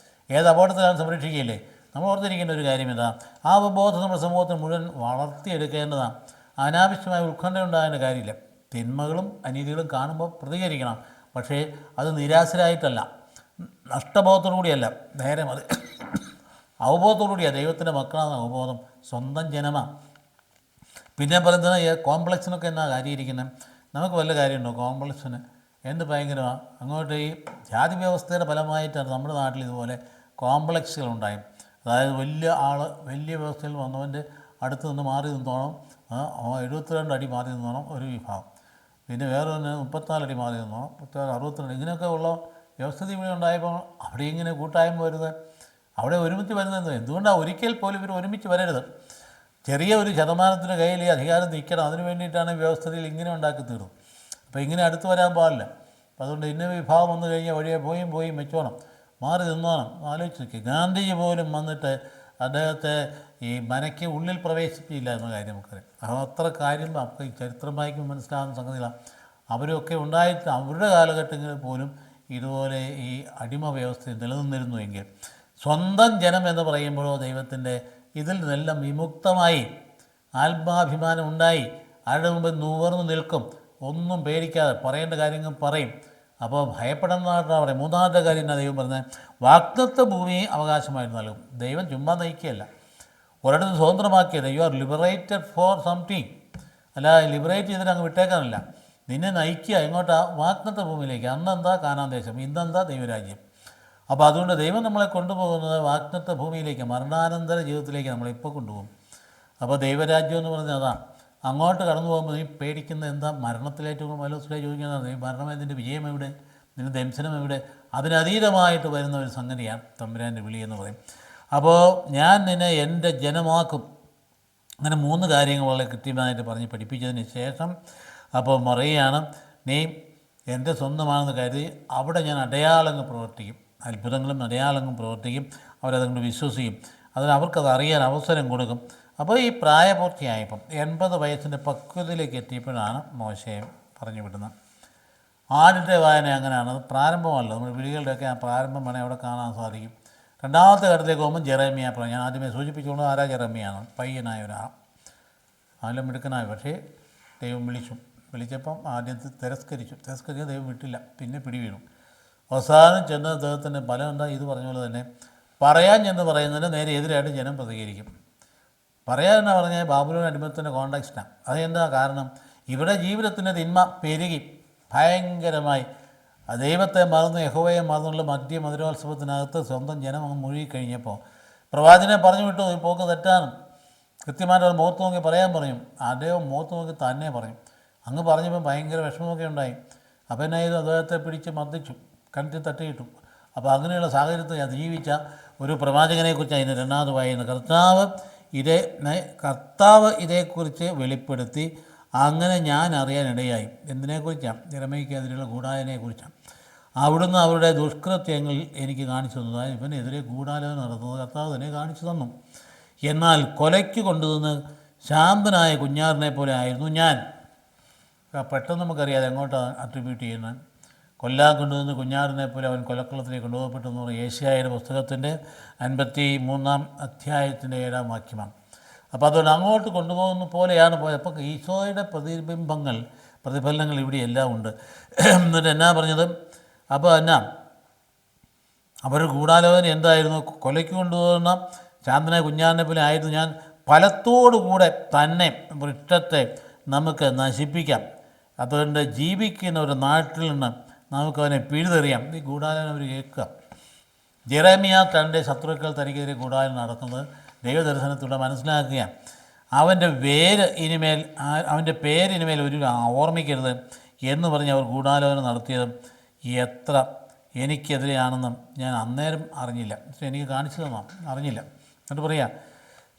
A: ഏത് അപകടത്തിലാണ് സംരക്ഷിക്കില്ലേ? നമ്മൾ ഓർത്തിരിക്കേണ്ട ഒരു കാര്യം ഇതാ, ആ അവബോധം നമ്മുടെ സമൂഹത്തിൽ മുഴുവൻ വളർത്തിയെടുക്കേണ്ടതാണ്. അനാവശ്യമായ ഉത്കണ്ഠ ഉണ്ടാകേണ്ട കാര്യമില്ല. തിന്മകളും അനീതികളും കാണുമ്പോൾ പ്രതികരിക്കണം, പക്ഷേ അത് നിരാശരായിട്ടല്ല, നഷ്ടബോധത്തോടു കൂടിയല്ല, നേരെ മതി അവബോധത്തോടുകൂടിയാണ്. ദൈവത്തിൻ്റെ മക്കളാണ് അവബോധം, സ്വന്തം ജനമാണ്. പിന്നെ പറയുന്നത് കോംപ്ലക്സിനൊക്കെ എന്നാ കാര്യം ഇരിക്കുന്നത്? നമുക്ക് വല്ല കാര്യമുണ്ടോ കോംപ്ലക്സിന്? എന്ത് ഭയങ്കരമാണ്. അങ്ങോട്ട് ഈ ജാതി വ്യവസ്ഥയുടെ ഫലമായിട്ടാണ് നമ്മുടെ നാട്ടിൽ ഇതുപോലെ കോംപ്ലക്സുകളുണ്ടായി. അതായത് വലിയ വ്യവസ്ഥയിൽ വന്നവൻ്റെ അടുത്ത് നിന്ന് മാറി നിന്നോണം, 72 അടി മാറി നിന്നോണം ഒരു വിഭാഗം, പിന്നെ വേറെ തന്നെ 34 അടി മാറി നിന്നോണം, 62 ഇങ്ങനെയൊക്കെ ഉള്ള വ്യവസ്ഥിതി ഇവിടെ ഉണ്ടായപ്പോൾ അവിടെ ഇങ്ങനെ കൂട്ടായ്മ വരുന്നത്, അവിടെ ഒരുമിച്ച് വരുന്നത് എന്തുകൊണ്ടാണ്? ഒരിക്കൽ പോലും ഇവർ ഒരുമിച്ച് വരരുത്. ചെറിയ ഒരു ശതമാനത്തിൻ്റെ കയ്യിൽ ഈ അധികാരം നിൽക്കണം. അതിന് വേണ്ടിയിട്ടാണ് വ്യവസ്ഥയിൽ ഇങ്ങനെ ഉണ്ടാക്കി തീർന്നത്. അപ്പോൾ ഇങ്ങനെ അടുത്ത് വരാൻ പാടില്ല. അപ്പോൾ അതുകൊണ്ട് ഇന്ന വിഭാഗം വന്നു കഴിഞ്ഞാൽ വഴിയെ പോയി വെച്ചോണം, മാറി നിന്നോണം. ആലോചിച്ച് നോക്കി, ഗാന്ധിജി പോലും വന്നിട്ട് അദ്ദേഹത്തെ ഈ മനയ്ക്ക് ഉള്ളിൽ പ്രവേശിപ്പിച്ചില്ല എന്ന കാര്യം നമുക്കറിയാം. അത്ര കാര്യം നമുക്ക് ഈ ചരിത്രം വായിക്കുമ്പോൾ മനസ്സിലാകുന്ന സംഗതികളാണ്. അവരൊക്കെ ഉണ്ടായിട്ട് അവരുടെ കാലഘട്ടങ്ങളിൽ പോലും ഇതുപോലെ ഈ അടിമ വ്യവസ്ഥ നിലനിന്നിരുന്നുവെങ്കിൽ, സ്വന്തം ജനം എന്ന് പറയുമ്പോഴോ ദൈവത്തിൻ്റെ ഇതിൽ നിന്നെല്ലാം വിമുക്തമായി ആത്മാഭിമാനം ഉണ്ടായി ആരുടെ മുമ്പ് നുവർന്നു നിൽക്കും, ഒന്നും പേടിക്കാതെ പറയേണ്ട കാര്യങ്ങൾ പറയും. അപ്പോൾ ഭയപ്പെടുന്നതായിട്ടാണ് പറയും. മൂന്നാമത്തെ കാര്യം എന്നാ ദൈവം പറഞ്ഞത്, വാഗ്ദത്ത ഭൂമി അവകാശമായിട്ട് നൽകും. ദൈവം ചുമ്മാ നയിക്കുകയല്ല, ഒരിടത്ത് സ്വതന്ത്രമാക്കിയത്. You are liberated for something, അല്ല ലിബറേറ്റ് ചെയ്തിട്ട് അങ്ങ് വിട്ടേക്കാനല്ല, നിന്നെ നയിക്കുക എങ്ങോട്ടാ? വാഗ്ദത്ത ഭൂമിയിലേക്ക്. അന്നെന്താ കാനാൻ ദേശം, ഇന്നെന്താ ദൈവരാജ്യം. അപ്പോൾ അതുകൊണ്ട് ദൈവം നമ്മളെ കൊണ്ടുപോകുന്നത് വാഗ്ദത്ത ഭൂമിയിലേക്ക്, മരണാനന്തര ജീവിതത്തിലേക്ക് നമ്മളിപ്പോൾ കൊണ്ടുപോകും. അപ്പോൾ ദൈവരാജ്യം എന്ന് പറഞ്ഞാൽ അതാണ്. അങ്ങോട്ട് കടന്നു പോകുമ്പോൾ നീ പേടിക്കുന്ന എന്താ? മരണത്തിലേറ്റവും മലോസിലെ ചോദിക്കുന്നതാണ്, നീ മരണം, നിൻ്റെ വിജയം എവിടെ, നിൻ്റെ ദംശനം എവിടെ? അതിനതീതമായിട്ട് വരുന്ന ഒരു സംഗതിയാണ് തമ്പുരാൻ്റെ വിളി എന്ന് പറയും. അപ്പോൾ ഞാൻ നിന്നെ എൻ്റെ ജനമാക്കും. അങ്ങനെ 3 കാര്യങ്ങൾ വളരെ കൃത്യമായിട്ട് പറഞ്ഞ് പഠിപ്പിച്ചതിന് ശേഷം അപ്പോൾ പറയുകയാണ്, നീ എൻ്റെ സ്വന്തമാണെന്ന് കരുതി അവിടെ ഞാൻ അടയാളങ്ങൾ പ്രവർത്തിക്കും, അത്ഭുതങ്ങളും അടയാളങ്ങളും പ്രവർത്തിക്കും. അവരതുകൊണ്ട് വിശ്വസിക്കും. അതിന് അവർക്കത് അറിയാൻ അവസരം കൊടുക്കും. അപ്പോൾ ഈ പ്രായപൂർത്തിയായപ്പം 80 വയസ്സിൻ്റെ പക്വതയിലേക്ക് എത്തിയപ്പോഴാണ് മോശയെ പറഞ്ഞു വിടുന്നത്. ആദ്യത്തെ വായന അങ്ങനെയാണ്, അത് പ്രാരംഭമല്ല. നമ്മൾ വിളികളുടെയൊക്കെ ആ പ്രാരംഭം വേണേൽ അവിടെ കാണാൻ സാധിക്കും. രണ്ടാമത്തെ ഘട്ടത്തിലേക്ക് പോകുമ്പോൾ ജെറേമിയ പറഞ്ഞു. ഞാൻ ആദ്യമേ സൂചിപ്പിച്ചുകൊണ്ട് ആരാ? ജെറേമിയാണ്, പയ്യനായ ഒരാൾ, നല്ല മിടുക്കനായ. പക്ഷേ ദൈവം വിളിച്ചപ്പം ആദ്യത്തെ തിരസ്കരിച്ചു. ദൈവം വിട്ടില്ല, പിന്നെ പിടിവീണു. അവസാനം ചെന്ന അദ്ദേഹത്തിൻ്റെ ഫലം എന്താ? ഇത് പറഞ്ഞ പോലെ തന്നെ പറയാൻ ചെന്ന് പറയുന്നതിന് നേരെ എതിരായിട്ട് ജനം പ്രതികരിക്കും. പറയാമെന്ന് പറഞ്ഞാൽ ബാബുലോൺ അടിമത്തത്തിൻ്റെ കോണ്ടാക്സ്റ്റാണ്. അതെന്താ കാരണം? ഇവിടെ ജീവിതത്തിൻ്റെ തിന്മ പെരുകി ഭയങ്കരമായി. ദൈവത്തെ മറന്ന് യഹോവയെ മറന്നുള്ള മധുരോത്സവത്തിനകത്ത് സ്വന്തം ജനം അങ്ങ് മുഴുകിക്കഴിഞ്ഞപ്പോൾ പ്രവാചകനെ പറഞ്ഞു വിട്ടു, ഈ പോക്ക് തെറ്റാണ്. കൃത്യമായിട്ട് അത് മുഖത്ത് നോക്കി പറയാൻ പറയും. അദ്ദേഹം മുഖത്ത് നോക്കി തന്നെ പറയും. അങ്ങ് പറഞ്ഞപ്പോൾ ഭയങ്കര വിഷമമൊക്കെ ഉണ്ടായി. അപ്പം എന്നാ ചെയ്തു? അദ്ദേഹത്തെ പിടിച്ച് മർദ്ദിച്ചു, കണ്ടിട്ട് തട്ടിയിട്ടു. അപ്പോൾ അങ്ങനെയുള്ള സാഹചര്യത്തിൽ ജീവിച്ച ഒരു പ്രവാചകനെക്കുറിച്ച് അതിന് 2ാമത് വായന. കർത്താവ് ഇതേക്കുറിച്ച് വെളിപ്പെടുത്തി. അങ്ങനെ ഞാൻ അറിയാനിടയായി. എന്തിനെക്കുറിച്ചാണ്? യെരമ്യായ്ക്കെതിരെയുള്ള ഗൂഢാലോചനയെക്കുറിച്ചാണ്. അവിടുന്ന് അവരുടെ ദുഷ്കൃത്യങ്ങൾ എനിക്ക് കാണിച്ചു തന്നു. അതായത് ഇവനെതിരെ ഗൂഢാലോചന നടത്തുന്നത് കർത്താവ് തന്നെ കാണിച്ചു തന്നു. എന്നാൽ കൊലയ്ക്ക് കൊണ്ടുവന്ന് ശാന്തനായ കുഞ്ഞാറിനെ പോലെ ആയിരുന്നു ഞാൻ. പെട്ടെന്ന് നമുക്കറിയാതെ എങ്ങോട്ടാണ് അട്രിബ്യൂട്ട് ചെയ്യുന്നത്. കൊല്ലാൻ കൊണ്ടുവന്ന് കുഞ്ഞാറിനെ പോലെ അവൻ കൊലക്കുളത്തിലേക്ക് കൊണ്ടുപോകപ്പെട്ടെന്ന് പറഞ്ഞ യേശയ്യായുടെ പുസ്തകത്തിൻ്റെ 53-ാം അധ്യായത്തിൻ്റെ 7-ാം വാക്യമാണ്. അപ്പോൾ അതുകൊണ്ട് അങ്ങോട്ട് കൊണ്ടുപോകുന്ന പോലെയാണ് പോയത്. അപ്പോൾ ഈശോയുടെ പ്രതിഫലനങ്ങൾ ഇവിടെയെല്ലാം ഉണ്ട്. എന്നിട്ട് എന്നാ പറഞ്ഞത്? അപ്പോൾ എന്നാ അവർ ഗൂഢാലോചന എന്തായിരുന്നു? കൊലയ്ക്ക് കൊണ്ടുപോകുന്ന ശാന്തനായ കുഞ്ഞാറിനെ പോലെ ആയിരുന്നു ഞാൻ. ഫലത്തോടുകൂടെ തന്നെ വൃക്ഷത്തെ നമുക്ക് നശിപ്പിക്കാം. അതുകൊണ്ട് ജീവിക്കുന്ന ഒരു നാട്ടിൽ നിന്ന് നമുക്കവനെ പിഴുതെറിയാം. ഈ ഗൂഢാലോചന അവർ കേൾക്കുക. ജെറേമിയ തൻ്റെ ശത്രുക്കൾ തനിക്കെതിരെ ഗൂഢാലോചന നടത്തുന്നത് ദൈവദർശനത്തിലൂടെ മനസ്സിലാക്കുകയാണ്. അവൻ്റെ പേരിനിമേൽ ഒരു ഓർമ്മിക്കരുത് എന്ന് പറഞ്ഞ് അവർ ഗൂഢാലോചന നടത്തിയതും എത്ര എനിക്കെതിരെയാണെന്നും ഞാൻ അന്നേരം അറിഞ്ഞില്ല. എനിക്ക് കാണിച്ചു തന്നോ? അറിഞ്ഞില്ല. എന്നിട്ട് പറയാം,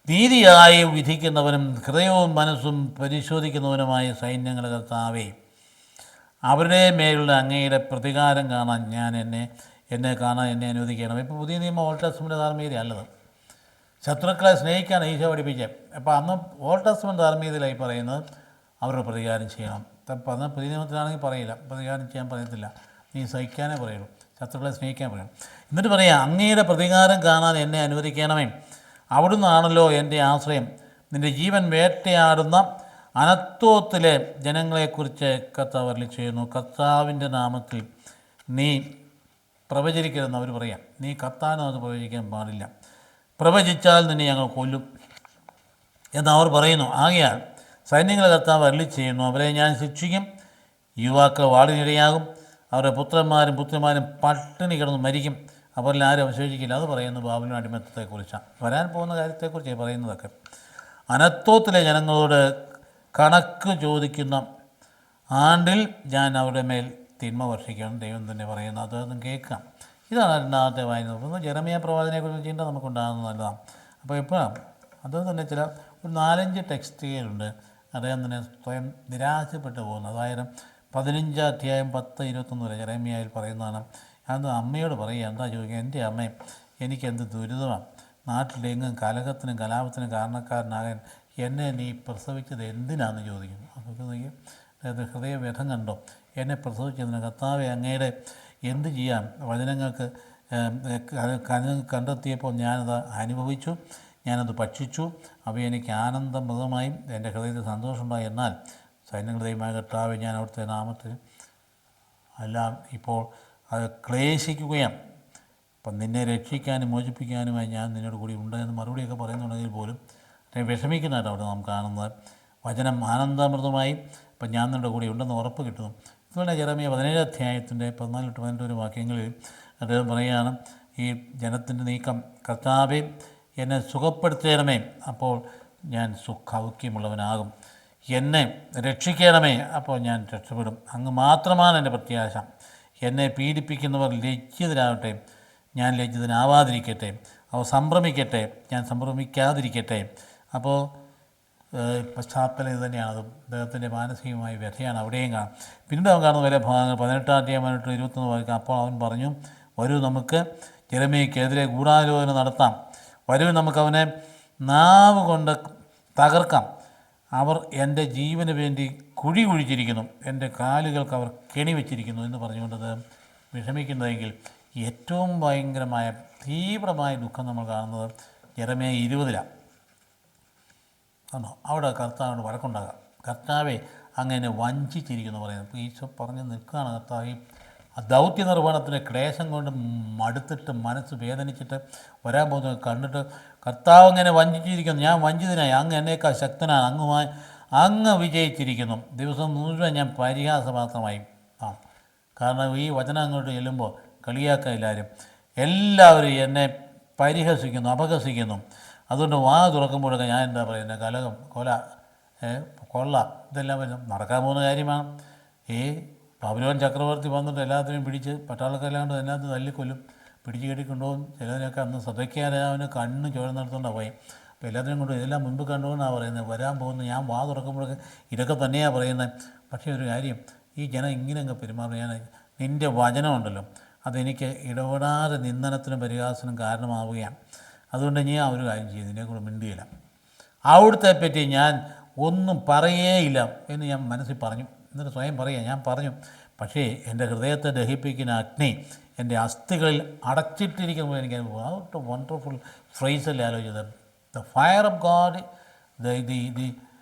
A: നീതിയായി വിധിക്കുന്നവനും ഹൃദയവും മനസ്സും പരിശോധിക്കുന്നവനുമായ സൈന്യങ്ങളുടെ കർത്താവേ, അവരുടെ മേലുള്ള അങ്ങയുടെ പ്രതികാരം കാണാൻ എന്നെ കാണാൻ എന്നെ അനുവദിക്കണം. ഇപ്പോൾ പുതിയ നിയമം ഓൾഡ് ടെസ്റ്റ്മെൻ്റ് ധാർമ്മികതയല്ലത്. ശത്രുക്കളെ സ്നേഹിക്കാൻ ഈശോ പഠിപ്പിച്ചത്. അപ്പോൾ അന്ന് ഓൾഡ് ടെസ്റ്റ്മെൻ്റ് ധാർമ്മികതയിലായി പറയുന്നത് അവരുടെ പ്രതികാരം ചെയ്യണം. അപ്പം അന്ന് പുതിയ നിയമത്തിലാണെങ്കിൽ പറയില്ല, പ്രതികാരം ചെയ്യാൻ പറയത്തില്ല, നീ സഹിക്കാനേ പറയുള്ളൂ, ശത്രുക്കളെ സ്നേഹിക്കാൻ പറയണം. എന്നിട്ട് പറയാം, അങ്ങയുടെ പ്രതികാരം കാണാൻ എന്നെ അനുവദിക്കണമേ. അവിടുന്നാണല്ലോ എൻ്റെ ആശ്രയം. നിൻ്റെ ജീവൻ വേട്ടയാടുന്ന അനത്വത്തിലെ ജനങ്ങളെക്കുറിച്ച് കർത്താവ് അരുളി ചെയ്യുന്നു. കർത്താവിൻ്റെ നാമത്തിൽ നീ പ്രവചിക്കരുതെന്ന് അവർ പറയാം. നീ കർത്താവിനത് പ്രവചിക്കാൻ പാടില്ല. പ്രവചിച്ചാൽ നിന്നെ ഞങ്ങൾ കൊല്ലും എന്നവർ പറയുന്നു. ആകയാൽ സൈന്യങ്ങളെ കർത്താവ് അരുളി ചെയ്യുന്നു, അവരെ ഞാൻ ശിക്ഷിക്കും. യുവാക്കൾ വാളിനിരയാകും. അവരുടെ പുത്രന്മാരും പട്ടിണി കിടന്ന് മരിക്കും. അവരിൽ ആരും അവശേഷിക്കില്ല. അത് പറയുന്നത് ബാബിലോൺ അടിമത്തത്തെക്കുറിച്ചാണ്. വരാൻ പോകുന്ന കാര്യത്തെക്കുറിച്ച് പറയുന്നതൊക്കെ. അനത്വത്തിലെ ജനങ്ങളോട് കണക്ക് ചോദിക്കുന്ന ആണ്ടിൽ ഞാൻ അവരുടെ മേൽ തിന്മ വർഷിക്കണം, ദൈവം തന്നെ പറയുന്നത്. അതൊന്നും കേൾക്കാം. ഇതാണ് 2ാമത്തെ വായന. അപ്പോൾ യെരമ്യാ പ്രവാചകനെക്കുറിച്ച് ചിന്ത നമുക്കുണ്ടാകുന്നത് നല്ലതാണ്. അപ്പോൾ എപ്പോഴാണ് അത് തന്നെ ഒരു 4-5 ടെക്സ്റ്റുകളുണ്ട് അദ്ദേഹം തന്നെ സ്വയം നിരാശപ്പെട്ടു പോകുന്നത്. അതായത് 15-ാം അധ്യായം 10-21 വരെ യെരമ്യായിൽ പറയുന്നതാണ്. അത് അമ്മയോട് പറയുക, എന്താ ചോദിക്കുക? എൻ്റെ അമ്മ, എനിക്കെന്ത് ദുരിതമാണ്. നാട്ടിലെങ്ങും കലഹത്തിനും കലാപത്തിനും കാരണക്കാരനാകാൻ എന്നെ നീ പ്രസവിച്ചത് എന്തിനാണെന്ന് ചോദിക്കുന്നു. അതൊക്കെ നോക്കിയാൽ അതായത് ഹൃദയവ്യഥം കണ്ടോ? എന്നെ പ്രസവിച്ചതിന് കർത്താവെ അങ്ങയുടെ എന്ത് ചെയ്യാം? വചനങ്ങൾക്ക് കണ്ടെത്തിയപ്പോൾ ഞാനത് അനുഭവിച്ചു, ഞാനത് ഭക്ഷിച്ചു. അവ എനിക്ക് ആനന്ദമൃതമായും എൻ്റെ ഹൃദയത്തിൽ സന്തോഷമുണ്ടായി. എന്നാൽ സൈന്യങ്ങളുടെ ദൈവമായ കർത്താവെ, ഞാൻ അവിടുത്തെ നാമത്തിൽ എല്ലാം ഇപ്പോൾ അത് ക്ലേശിക്കുകയാണ്. അപ്പം നിന്നെ രക്ഷിക്കാനും മോചിപ്പിക്കാനുമായി ഞാൻ നിന്നോട് കൂടി ഉണ്ടെന്ന് മറുപടിയൊക്കെ പറയുന്നുണ്ടെങ്കിൽ പോലും വിഷമിക്കുന്നതായിട്ട് അവിടെ നാം കാണുന്നത്. വചനം ആനന്ദാമൃതമായി ഇപ്പം ഞാൻ നിങ്ങളുടെ കൂടി ഉണ്ടെന്ന് ഉറപ്പ് കിട്ടുന്നു. അതുപോലെ ജെറമ്യ 17 അധ്യായത്തിൻ്റെ 14-15 വാക്യങ്ങളിൽ അദ്ദേഹം പറയുകയാണ്, ഈ ജനത്തിൻ്റെ നീക്കം, കർത്താവേ എന്നെ സുഖപ്പെടുത്തണമേ, അപ്പോൾ ഞാൻ സൗഖ്യമുള്ളവനാകും. എന്നെ രക്ഷിക്കണമേ, അപ്പോൾ ഞാൻ രക്ഷപ്പെടും. അങ്ങ് മാത്രമാണ് എൻ്റെ പ്രത്യാശ. എന്നെ പീഡിപ്പിക്കുന്നവർ ലജ്ജിതരാകട്ടെ, ഞാൻ ലജ്ജിതനാവാതിരിക്കട്ടെ. അവർ സംഭ്രമിക്കട്ടെ, ഞാൻ സംഭ്രമിക്കാതിരിക്കട്ടെ. അപ്പോൾ പശ്ചാത്തലം ഇത് തന്നെയാണ്. അത് അദ്ദേഹത്തിൻ്റെ മാനസികമായ വ്യഥയാണ് അവിടെയും കാണാം. പിന്നീട് അവൻ കാണുന്ന വരെ ഭാഗങ്ങൾ 18 അധ്യായം 21 വായിക്കാം. അപ്പോൾ അവൻ പറഞ്ഞു, വരൂ നമുക്ക് യെരമ്യയ്ക്കെതിരെ ഗൂഢാലോചന നടത്താം. വരൂ നമുക്കവനെ നാവ് കൊണ്ട് തകർക്കാം. അവർ എൻ്റെ ജീവന് വേണ്ടി കുഴി കുഴിച്ചിരിക്കുന്നു, എൻ്റെ കാലുകൾക്ക് അവർ കെണി വെച്ചിരിക്കുന്നു എന്ന് പറഞ്ഞുകൊണ്ടത് വിഷമിക്കുന്നതെങ്കിൽ ഏറ്റവും ഭയങ്കരമായ തീവ്രമായ ദുഃഖം നമ്മൾ കാണുന്നത് യെരമ്യ 20 ആണോ. അവിടെ കർത്താവിനോട് വഴക്കുണ്ടാകാം. കർത്താവെ അങ്ങനെ വഞ്ചിച്ചിരിക്കുന്നു പറയുന്നത്. ഇപ്പോൾ ഈശോ പറഞ്ഞ് നിൽക്കുകയാണ്, കർത്താവ് ആ ദൗത്യ നിർവഹണത്തിൻ്റെ ക്ലേശം കൊണ്ട് മടുത്തിട്ട് മനസ്സ് വേദനിച്ചിട്ട് വരാൻ പോകുന്നത് കണ്ടിട്ട് കർത്താവ് അങ്ങനെ വഞ്ചിച്ചിരിക്കുന്നു. ഞാൻ വഞ്ചിതനായി, അങ്ങ് എന്നേക്കാൾ ശക്തനാണ്, അങ്ങ് വിജയിച്ചിരിക്കുന്നു. ദിവസം മുഴുവൻ ഞാൻ പരിഹാസപാത്രമായി. കാരണം ഈ വചനം അങ്ങോട്ട് ചെല്ലുമ്പോൾ കളിയാക്കുക എല്ലാവരും എന്നെ പരിഹസിക്കുന്നു, അപഹസിക്കുന്നു. അതുകൊണ്ട് വാ തുറക്കുമ്പോഴൊക്കെ ഞാൻ എന്താ പറയുന്നത്, കലകം, കൊള്ള ഇതെല്ലാം നടക്കാൻ പോകുന്ന കാര്യമാണ്. ഈ ബാബിലോൺ ചക്രവർത്തി വന്നിട്ട് എല്ലാത്തിനെയും പിടിച്ച് പട്ടാളക്കാരാണ്ട് എല്ലാത്തിനും തല്ലിക്കൊല്ലും, പിടിച്ച് കെട്ടിക്കൊണ്ടുപോകും. ചിലതിനൊക്കെ അന്ന് സദക്യാരാവിന് കണ്ണ് ചുഴന്നെടുത്തോണ്ടാണ് പോയി. അപ്പോൾ എല്ലാത്തിനും കൊണ്ട് ഇതെല്ലാം മുൻപ് കണ്ടുകൊണ്ടാണ് പറയുന്നത്. വരാൻ പോകുന്നത് ഞാൻ വാ തുറക്കുമ്പോഴൊക്കെ ഇതൊക്കെ തന്നെയാണ് പറയുന്നത്. പക്ഷേ ഒരു കാര്യം, ഈ ജനം ഇങ്ങനെ അങ്ങ് പെരുമാറും. ഞാൻ നിൻ്റെ വചനമുണ്ടല്ലോ, അതെനിക്ക് ഇടപെടാതെ നിന്ദനത്തിനും പരിഹാസത്തിനും കാരണമാവുകയാണ്. അതുകൊണ്ട് ഞാൻ ഒരു കാര്യം ചെയ്യും, ഇതിനെ കൂടെ മിണ്ടിയില്ല, അവിടുത്തെ പറ്റി ഞാൻ ഒന്നും പറയേയില്ല എന്ന് ഞാൻ മനസ്സിൽ പറഞ്ഞു. എന്നിട്ട് സ്വയം പറയുക, ഞാൻ പറഞ്ഞു, പക്ഷേ എൻ്റെ ഹൃദയത്തെ ദഹിപ്പിക്കുന്ന അഗ്നി എൻ്റെ അസ്ഥികളിൽ അടച്ചിട്ടിരിക്കുമ്പോൾ എനിക്ക് വാട്ട് വണ്ടർഫുൾ ഫ്രേസല്ലേ ആലോചിച്ചത്. The fire of God, the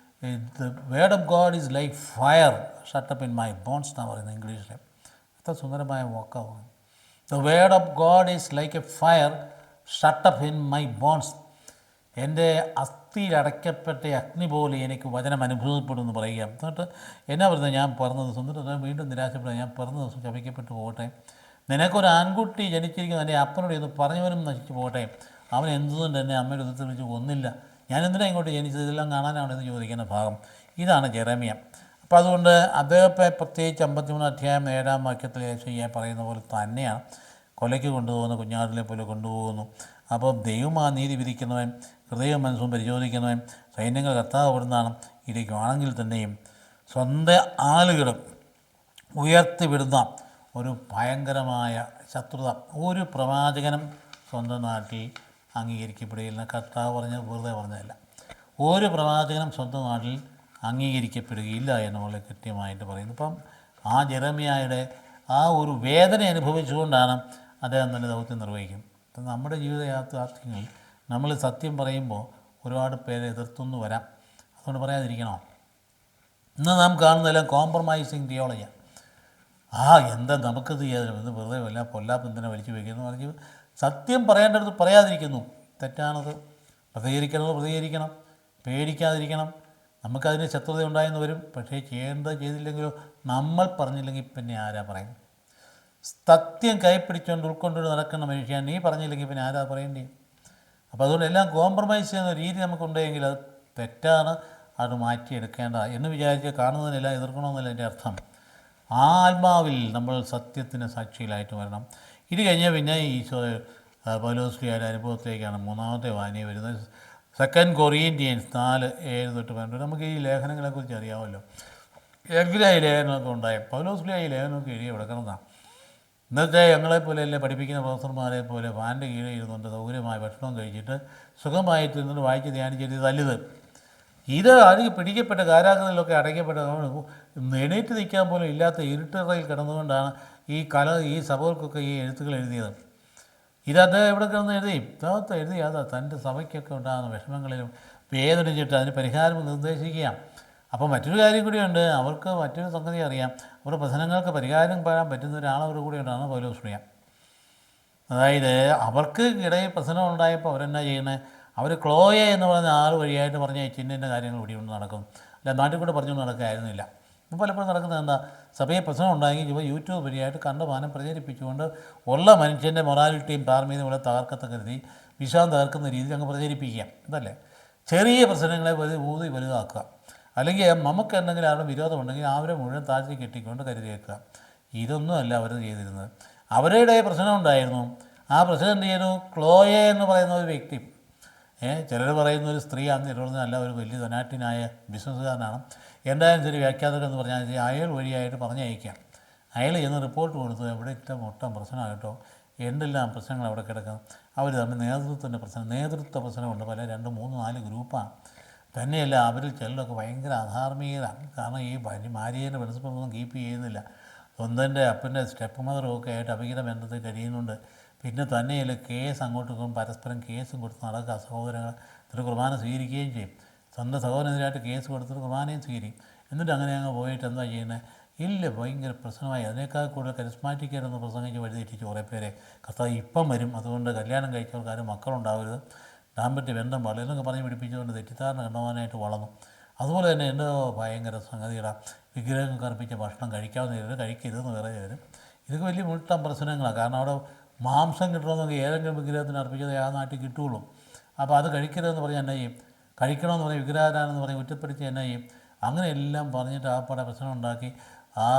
A: word of God is like fire shut up in my bones എന്നാണ് പറയുന്നത് ഇംഗ്ലീഷിൽ. എത്ര സുന്ദരമായ വാക്കാണ്. The word of God is like a fire shut up in my bones. എൻ്റെ അസ്ഥിയിൽ അടയ്ക്കപ്പെട്ട അഗ്നി പോലെ എനിക്ക് വചനം അനുഭവപ്പെടുമെന്ന് പറയുക. എന്നിട്ട് എന്നാ പറയുന്നത്, ഞാൻ പറഞ്ഞ ദിവസം, എന്നിട്ട് വീണ്ടും നിരാശപ്പെടുക, ഞാൻ പറഞ്ഞ ദിവസം ശപിക്കപ്പെട്ടു പോകട്ടെ. നിനക്കൊരു ആൺകുട്ടി ജനിച്ചിരിക്കുന്നു, എൻ്റെ അപ്പനോട് ഇത് പറഞ്ഞവനും നശിച്ചു പോകട്ടെ. അവൻ എന്തുകൊണ്ട് എന്നെ അമ്മയുടെ ഉദരത്തിൽ വിളിച്ച് കൊന്നില്ല, ഞാൻ എന്തിനാ ഇങ്ങോട്ട് ജനിച്ചത്, ഇതെല്ലാം കാണാനാണ് എന്ന് ചോദിക്കുന്ന ഭാഗം. ഇതാണ് ജെറമ്യ. അപ്പോൾ അതുകൊണ്ട് അദ്ദേഹത്തെ പ്രത്യേകിച്ച് 53 അധ്യായം 7 വാക്യത്തിൽ യേശയ്യ പറയുന്ന പോലെ തന്നെയാണ്. കൊലയ്ക്ക് കൊണ്ടുപോകുന്ന കുഞ്ഞാടിനെ പോലെ കൊണ്ടുപോകുന്നു. അപ്പോൾ ദൈവം ആ നീതി വിധിക്കുന്നവൻ, ഹൃദയവും മനസ്സും പരിശോധിക്കുന്നവൻ, സൈന്യങ്ങൾ കർത്താവ് എവിടുന്നാണ് ഇരിക്കുവാണെങ്കിൽ തന്നെയും സ്വന്തം ആളുകളും ഉയർത്തിവിടുന്ന ഒരു ഭയങ്കരമായ ശത്രുത ഒരു പ്രവാചകനും സ്വന്തം നാട്ടിൽ അംഗീകരിക്കപ്പെടുകയില്ല. കർത്താവ് പറഞ്ഞത് വെറുതെ പറഞ്ഞതല്ല. ഒരു പ്രവാചകനും സ്വന്തം നാട്ടിൽ അംഗീകരിക്കപ്പെടുകയില്ല എന്ന് വളരെ കൃത്യമായിട്ട് പറയുന്നു. ഇപ്പം ആ ജെറമ്യായുടെ ആ ഒരു വേദന അനുഭവിച്ചുകൊണ്ടാണ് അദ്ദേഹം തന്നെ ദൗത്യം നിർവഹിക്കും. അപ്പം നമ്മുടെ ജീവിത യാഥാർത്ഥ്യങ്ങളിൽ നമ്മൾ സത്യം പറയുമ്പോൾ ഒരുപാട് പേരെ എതിർത്തൊന്നു വരാം. അതുകൊണ്ട് പറയാതിരിക്കണോ? ഇന്ന് നാം കാണുന്നതെല്ലാം കോംപ്രമൈസിങ് തിയോളജിയാണ്. എന്താ നമുക്കത് ചെയ്യാതില്ല, ഇത് വെറുതെ വല്ല പൊല്ലാപ്പിന്തിനെ വലിച്ചു വയ്ക്കുന്നു പറഞ്ഞ് സത്യം പറയേണ്ടടുത്ത് പറയാതിരിക്കുന്നു. തെറ്റാണത്. പ്രതികരിക്കണം, പേടിക്കാതിരിക്കണം. നമുക്കതിന് ശത്രുത ഉണ്ടായെന്ന് വരും. പക്ഷേ ചെയ്യേണ്ടത് ചെയ്തില്ലെങ്കിലോ, നമ്മൾ പറഞ്ഞില്ലെങ്കിൽ പിന്നെ ആരാ പറയും? സത്യം കൈപ്പിടിച്ചുകൊണ്ട് ഉൾക്കൊണ്ടുകൊണ്ട് നടക്കുന്ന മനുഷ്യൻ നീ പറഞ്ഞില്ലെങ്കിൽ പിന്നെ ആരാ പറയേണ്ടി? അപ്പോൾ അതുകൊണ്ട് എല്ലാം കോംപ്രമൈസ് ചെയ്യുന്ന രീതി നമുക്കുണ്ടെങ്കിൽ അത് തെറ്റാണ്, അത് മാറ്റിയെടുക്കേണ്ട എന്ന് വിചാരിച്ച് കാണുന്നതിനെല്ലാം എതിർക്കണമെന്നല്ല എൻ്റെ അർത്ഥം. ആത്മാവിൽ നമ്മൾ സത്യത്തിന് സാക്ഷിയിലായിട്ട് വരണം. ഇത് കഴിഞ്ഞാൽ പിന്നെ ഈശോ പൗലോസ്ലിയുടെ അനുഭവത്തിലേക്കാണ് മൂന്നാമത്തെ വായന വരുന്നത്. 2 കൊറിന്ത്യൻസ് 4:7-12. നമുക്ക് ഈ ലേഖനങ്ങളെക്കുറിച്ച് അറിയാമല്ലോ. എങ്കിലും ഈ ലേഖനമൊക്കെ ഉണ്ടായ പൗലോസ്ലിയ ഈ ലേഖനമൊക്കെ എഴുതി കിടക്കുന്നതാണ്. ഇന്നത്തെ ഞങ്ങളെപ്പോലെയല്ലേ പഠിപ്പിക്കുന്ന പ്രൊഫസർമാരെ പോലെ ഫാൻ്റെ കീഴിൽ ഇരുന്നുകൊണ്ട് സൗകര്യമായ ഭക്ഷണം കഴിച്ചിട്ട് സുഖമായിട്ട് ഇരുന്നിട്ട് വായിച്ച് ധ്യാനിച്ചിട്ട് തല്ലുത്. ഇത് അതിന് പിടിക്കപ്പെട്ട കാരാഗ്രഹത്തിലൊക്കെ അടയ്ക്കപ്പെട്ട എണീറ്റ് നിൽക്കാൻ പോലും ഇല്ലാത്ത ഇരുട്ടറയിൽ കിടന്നുകൊണ്ടാണ് ഈ സഭകൾക്കൊക്കെ ഈ എഴുത്തുകൾ എഴുതിയത്. ഇത് അദ്ദേഹം എവിടെ കിടന്ന് എഴുതി തൻ്റെ സഭയ്ക്കൊക്കെ ഉണ്ടാകുന്ന വിഷമങ്ങളിലും വേദനിച്ചിട്ട് അതിന് പരിഹാരം നിർദ്ദേശിക്കുക. അപ്പോൾ മറ്റൊരു കാര്യം കൂടിയുണ്ട്, അവർക്ക് മറ്റൊരു സംഗതി അറിയാം. അവരുടെ പ്രശ്നങ്ങൾക്ക് പരിഹാരം പറയാൻ പറ്റുന്ന ഒരാളവരുടെ കൂടെ ഉണ്ടാകുന്ന പൗലോസ്ലിയ. അതായത് അവർക്ക് ഇടയിൽ പ്രശ്നം ഉണ്ടായപ്പോൾ അവരെന്നാ ചെയ്യുന്നത്, അവർ ക്ലോയെ എന്ന് പറയുന്ന ആൾ വഴിയായിട്ട് പറഞ്ഞ ചിഹ്നൻ്റെ കാര്യങ്ങൾ പിടികൊണ്ട് നടക്കും. അല്ല നാട്ടിൽ കൂടെ പറഞ്ഞുകൊണ്ട് നടക്കുകയായിരുന്നില്ല. ഇപ്പോൾ പലപ്പോഴും നടക്കുന്നത് എന്താ, സഭയെ പ്രശ്നം ഉണ്ടാക്കി ഇപ്പോൾ യൂട്യൂബ് വഴിയായിട്ട് കണ്ടമാനം പ്രചരിപ്പിച്ചുകൊണ്ട് ഉള്ള മനുഷ്യൻ്റെ മൊറാലിറ്റിയും ധാർമ്മികതയും തകർക്കത്തക്ക രീതി വിശ്വാസം തകർക്കുന്ന രീതിയിൽ അങ്ങ് പ്രചരിപ്പിക്കുക. അതല്ലേ ചെറിയ പ്രശ്നങ്ങളെ ഊതി വലുതാക്കുക. അല്ലെങ്കിൽ നമുക്ക് എന്തെങ്കിലും ആരുടെ വിരോധമുണ്ടെങ്കിൽ അവരെ മുഴുവൻ താഴ്ത്തി കെട്ടിക്കൊണ്ട് കരുതിയേക്കുക. ഇതൊന്നുമല്ല അവർ ചെയ്തിരുന്നത്. അവരുടെ പ്രശ്നം ഉണ്ടായിരുന്നു. ആ പ്രശ്നം എന്ത് ചെയ്യുന്നു, ക്ലോയെ എന്ന് പറയുന്ന ഒരു വ്യക്തി, ചിലർ പറയുന്ന ഒരു സ്ത്രീയാണ്, ചിലരൊന്നുമല്ല, ഒരു വലിയ ധനാട്ടിനായ ബിസിനസ്സുകാരനാണ്. എന്തായാലും ശരി, വ്യാഖ്യാതകർ എന്ന് പറഞ്ഞാൽ അയാൾ വഴിയായിട്ട് പറഞ്ഞയക്കാം. അയാൾ ചെന്ന് റിപ്പോർട്ട് കൊടുത്തു, എവിടെ ഇഷ്ടം മൊത്തം പ്രശ്നമായിട്ടോ, എന്തെല്ലാം പ്രശ്നങ്ങൾ അവിടെ കിടക്കുന്നു. അവർ തമ്മിൽ നേതൃത്വ പ്രശ്നമുണ്ട്. പല 2, 3, 4 ഗ്രൂപ്പാണ്. തന്നെയല്ല അവരിൽ ചിലരൊക്കെ ഭയങ്കര അധാർമികരാണ്. കാരണം ഈ ഭാര്യയുടെ പ്രിൻസിപ്പളൊന്നും കീപ്പ് ചെയ്യുന്നില്ല. സ്വന്തൻ്റെ അപ്പൻ്റെ സ്റ്റെപ്പ് മദറും ഒക്കെ ആയിട്ട് അഭിഹിത ബന്ധത്തിൽ കഴിയുന്നുണ്ട്. പിന്നെ തന്നെയല്ല കേസ് അങ്ങോട്ടും പരസ്പരം കേസും കൊടുത്ത് നടക്കുക. സഹോദരങ്ങൾ ഒരു കുർബാന സ്വീകരിക്കുകയും ചെയ്യും. സ്വന്തം സഹോദരനെതിരായിട്ട് കേസ് കൊടുത്തിട്ട് കുർബാനയും സ്വീകരിക്കും. എന്നിട്ട് അങ്ങനെ അങ്ങ് പോയിട്ട് എന്താ ചെയ്യുന്നത്, ഇല്ല ഭയങ്കര പ്രശ്നമായി. അതിനേക്കാൾ കൂടുതൽ കരിസ്മാറ്റിക്കാരെന്ന് പ്രസംഗിച്ച് വഴിതെറ്റിച്ച് കുറേ പേരെ കർത്താവ് ഇപ്പം വരും, അതുകൊണ്ട് കല്യാണം കഴിച്ചവർക്കാരും മക്കളുണ്ടാവരുത്, ദാമ്പത്യ ബന്ധം വളരെന്നൊക്കെ പറഞ്ഞ് പിടിപ്പിച്ചുകൊണ്ട് തെറ്റിദ്ധാരണ കണ്ടുപോകാനായിട്ട് വളർന്നു. അതുപോലെ തന്നെ എന്തോ ഭയങ്കര സംഗതികളാണ്. വിഗ്രഹം കർപ്പിച്ച ഭക്ഷണം കഴിക്കാവുന്ന കഴിക്കരുതെന്ന് വേറെ വരും. ഇതൊക്കെ വലിയ മുഴുത്ത പ്രശ്നങ്ങളാണ്. കാരണം അവിടെ മാംസം കിട്ടണമെന്നൊക്കെ ഏതെങ്കിലും വിഗ്രഹത്തിന് അർപ്പിച്ചത് ആ നാട്ടിൽ കിട്ടുകയുള്ളൂ. അപ്പോൾ അത് കഴിക്കരുതെന്ന് പറഞ്ഞാൽ എന്നാ ചെയ്യും, കഴിക്കണമെന്ന് പറഞ്ഞ് വിഗ്രഹാരാണെന്ന് പറഞ്ഞ് കുറ്റപ്പെടുത്തി എന്നാ ചെയ്യും. അങ്ങനെയെല്ലാം പറഞ്ഞിട്ട് ആ പട പ്രശ്നം ഉണ്ടാക്കി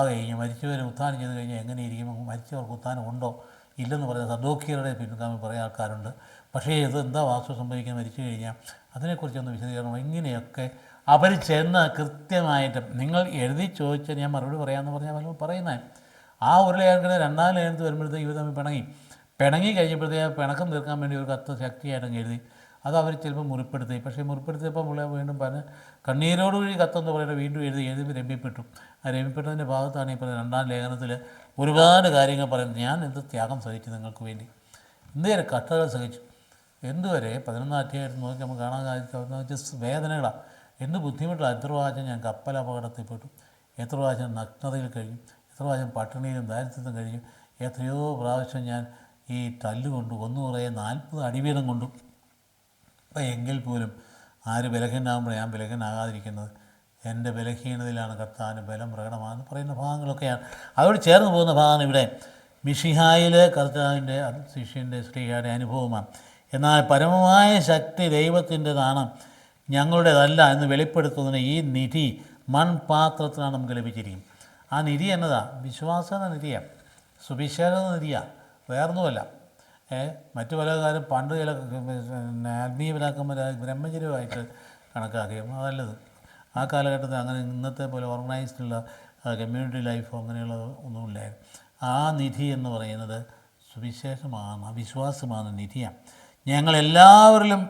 A: കഴിഞ്ഞ് മരിച്ചവരെ ഉത്ഥാനം ചെയ്ത് കഴിഞ്ഞാൽ എങ്ങനെ ഇരിക്കും, മരിച്ചവർക്ക് ഉത്ഥാനം ഉണ്ടോ ഇല്ലെന്ന് പറയുന്നത് സദോക്കിയരുടെ പിൻഗാമി കുറേ ആൾക്കാരുണ്ട്. പക്ഷേ ഇത് എന്താ വാസ്തു സംഭവിക്കാൻ മരിച്ചു കഴിഞ്ഞാൽ അതിനെക്കുറിച്ചൊന്ന് വിശദീകരണം ഇങ്ങനെയൊക്കെ അവർ ചെന്ന് കൃത്യമായിട്ട് നിങ്ങൾ എഴുതി ചോദിച്ചാൽ ഞാൻ മറുപടി പറയാമെന്ന് പറഞ്ഞാൽ പലരും പറയുന്നത്. ആ ഒരു ലേഖനത്തിന് 2-ാം ലേഖനത്തിൽ വരുമ്പോഴത്തേക്ക് ഇവർ തമ്മിൽ പിണങ്ങി കഴിഞ്ഞപ്പോഴത്തേക്ക് പിണക്കം തീർക്കാൻ വേണ്ടി ഒരു കത്ത് ശക്തിയായിട്ടങ്ങ് എഴുതി. അത് അവർ ചിലപ്പോൾ മുറിപ്പെടുത്തി. പക്ഷേ മുറിപ്പെടുത്തിയപ്പോൾ പുള്ളി വീണ്ടും പറഞ്ഞ് കണ്ണീരോടുകൂടി കത്തെന്ന് പറയുന്നത് വീണ്ടും എഴുതി രമ്യപ്പെട്ടു. ആ രമ്യപ്പെട്ടതിൻ്റെ ഭാഗത്താണ് ഇപ്പോൾ 2-ാം ലേഖനത്തിൽ ഒരുപാട് കാര്യങ്ങൾ പറയുന്നത്. ഞാൻ എന്ത് ത്യാഗം സഹിച്ചു നിങ്ങൾക്ക് വേണ്ടി, എന്തേലും കഷ്ടതകൾ സഹിച്ചു, എന്തുവരെ 11-ാം അധ്യായത്തിൽ നോക്കി നമുക്ക് കാണാൻ സാധിച്ച വേദനകളാണ്, എന്ത് ബുദ്ധിമുട്ടാണ്. എത്ര പ്രാവശ്യം ഞാൻ കപ്പൽ അപകടത്തിൽപ്പെട്ടു, എത്ര പ്രാവശ്യം നഗ്നതയിൽ കഴിഞ്ഞു, എത്ര പ്രാവശ്യം പട്ടിണിയിലും ദാരിദ്ര്യത്തിലും കഴിഞ്ഞു, എത്രയോ പ്രാവശ്യം ഞാൻ ഈ തല്ലുകൊണ്ടു 40 അടിവീതം കൊണ്ടു. അപ്പം എങ്കിൽ പോലും ആര് ബലഹീനാകുമ്പോൾ ഞാൻ ബലഹീനാകാതിരിക്കുന്നത്, എൻ്റെ ബലഹീനതയിലാണ് കർത്താവിന് ബലം പ്രകടമാണെന്ന് പറയുന്ന ഭാഗങ്ങളൊക്കെയാണ്. അതോട് ചേർന്ന് പോകുന്ന ഭാഗമാണ് ഇവിടെ മിശിഹായിൽ കർത്താവിൻ്റെ ശിഷ്യൻ്റെ സ്ത്രീയുടെ അനുഭവമാണ്. എന്നാൽ പരമമായ ശക്തി ദൈവത്തിൻ്റെതാണ്, ഞങ്ങളുടേതല്ല എന്ന് വെളിപ്പെടുത്തുന്നതിന് ഈ നിധി മൺപാത്രത്തിലാണ് നമുക്ക് ലഭിച്ചിരിക്കും. ആ നിധി എന്നതാണ് വിശ്വാസ നിധിയാണ്, സുവിശേഷ നിധിയാണ്, വേറൊന്നുമല്ല. മറ്റു പല കാര്യം പണ്ട് ചില ആത്മീയരാക്കുമ്പോൾ ബ്രഹ്മചര്യമായിട്ട് കണക്കാക്കിയും അതല്ലത്. ആ കാലഘട്ടത്തിൽ അങ്ങനെ ഇന്നത്തെ പോലെ ഓർഗനൈസ്ഡുള്ള കമ്മ്യൂണിറ്റി ലൈഫോ അങ്ങനെയുള്ള ഒന്നുമില്ലായിരുന്നു. ആ നിധി എന്ന് പറയുന്നത് സുവിശേഷമാണ്, വിശ്വാസമാണ്, നിധിയാണ്. ഞങ്ങളെല്ലാവരിലും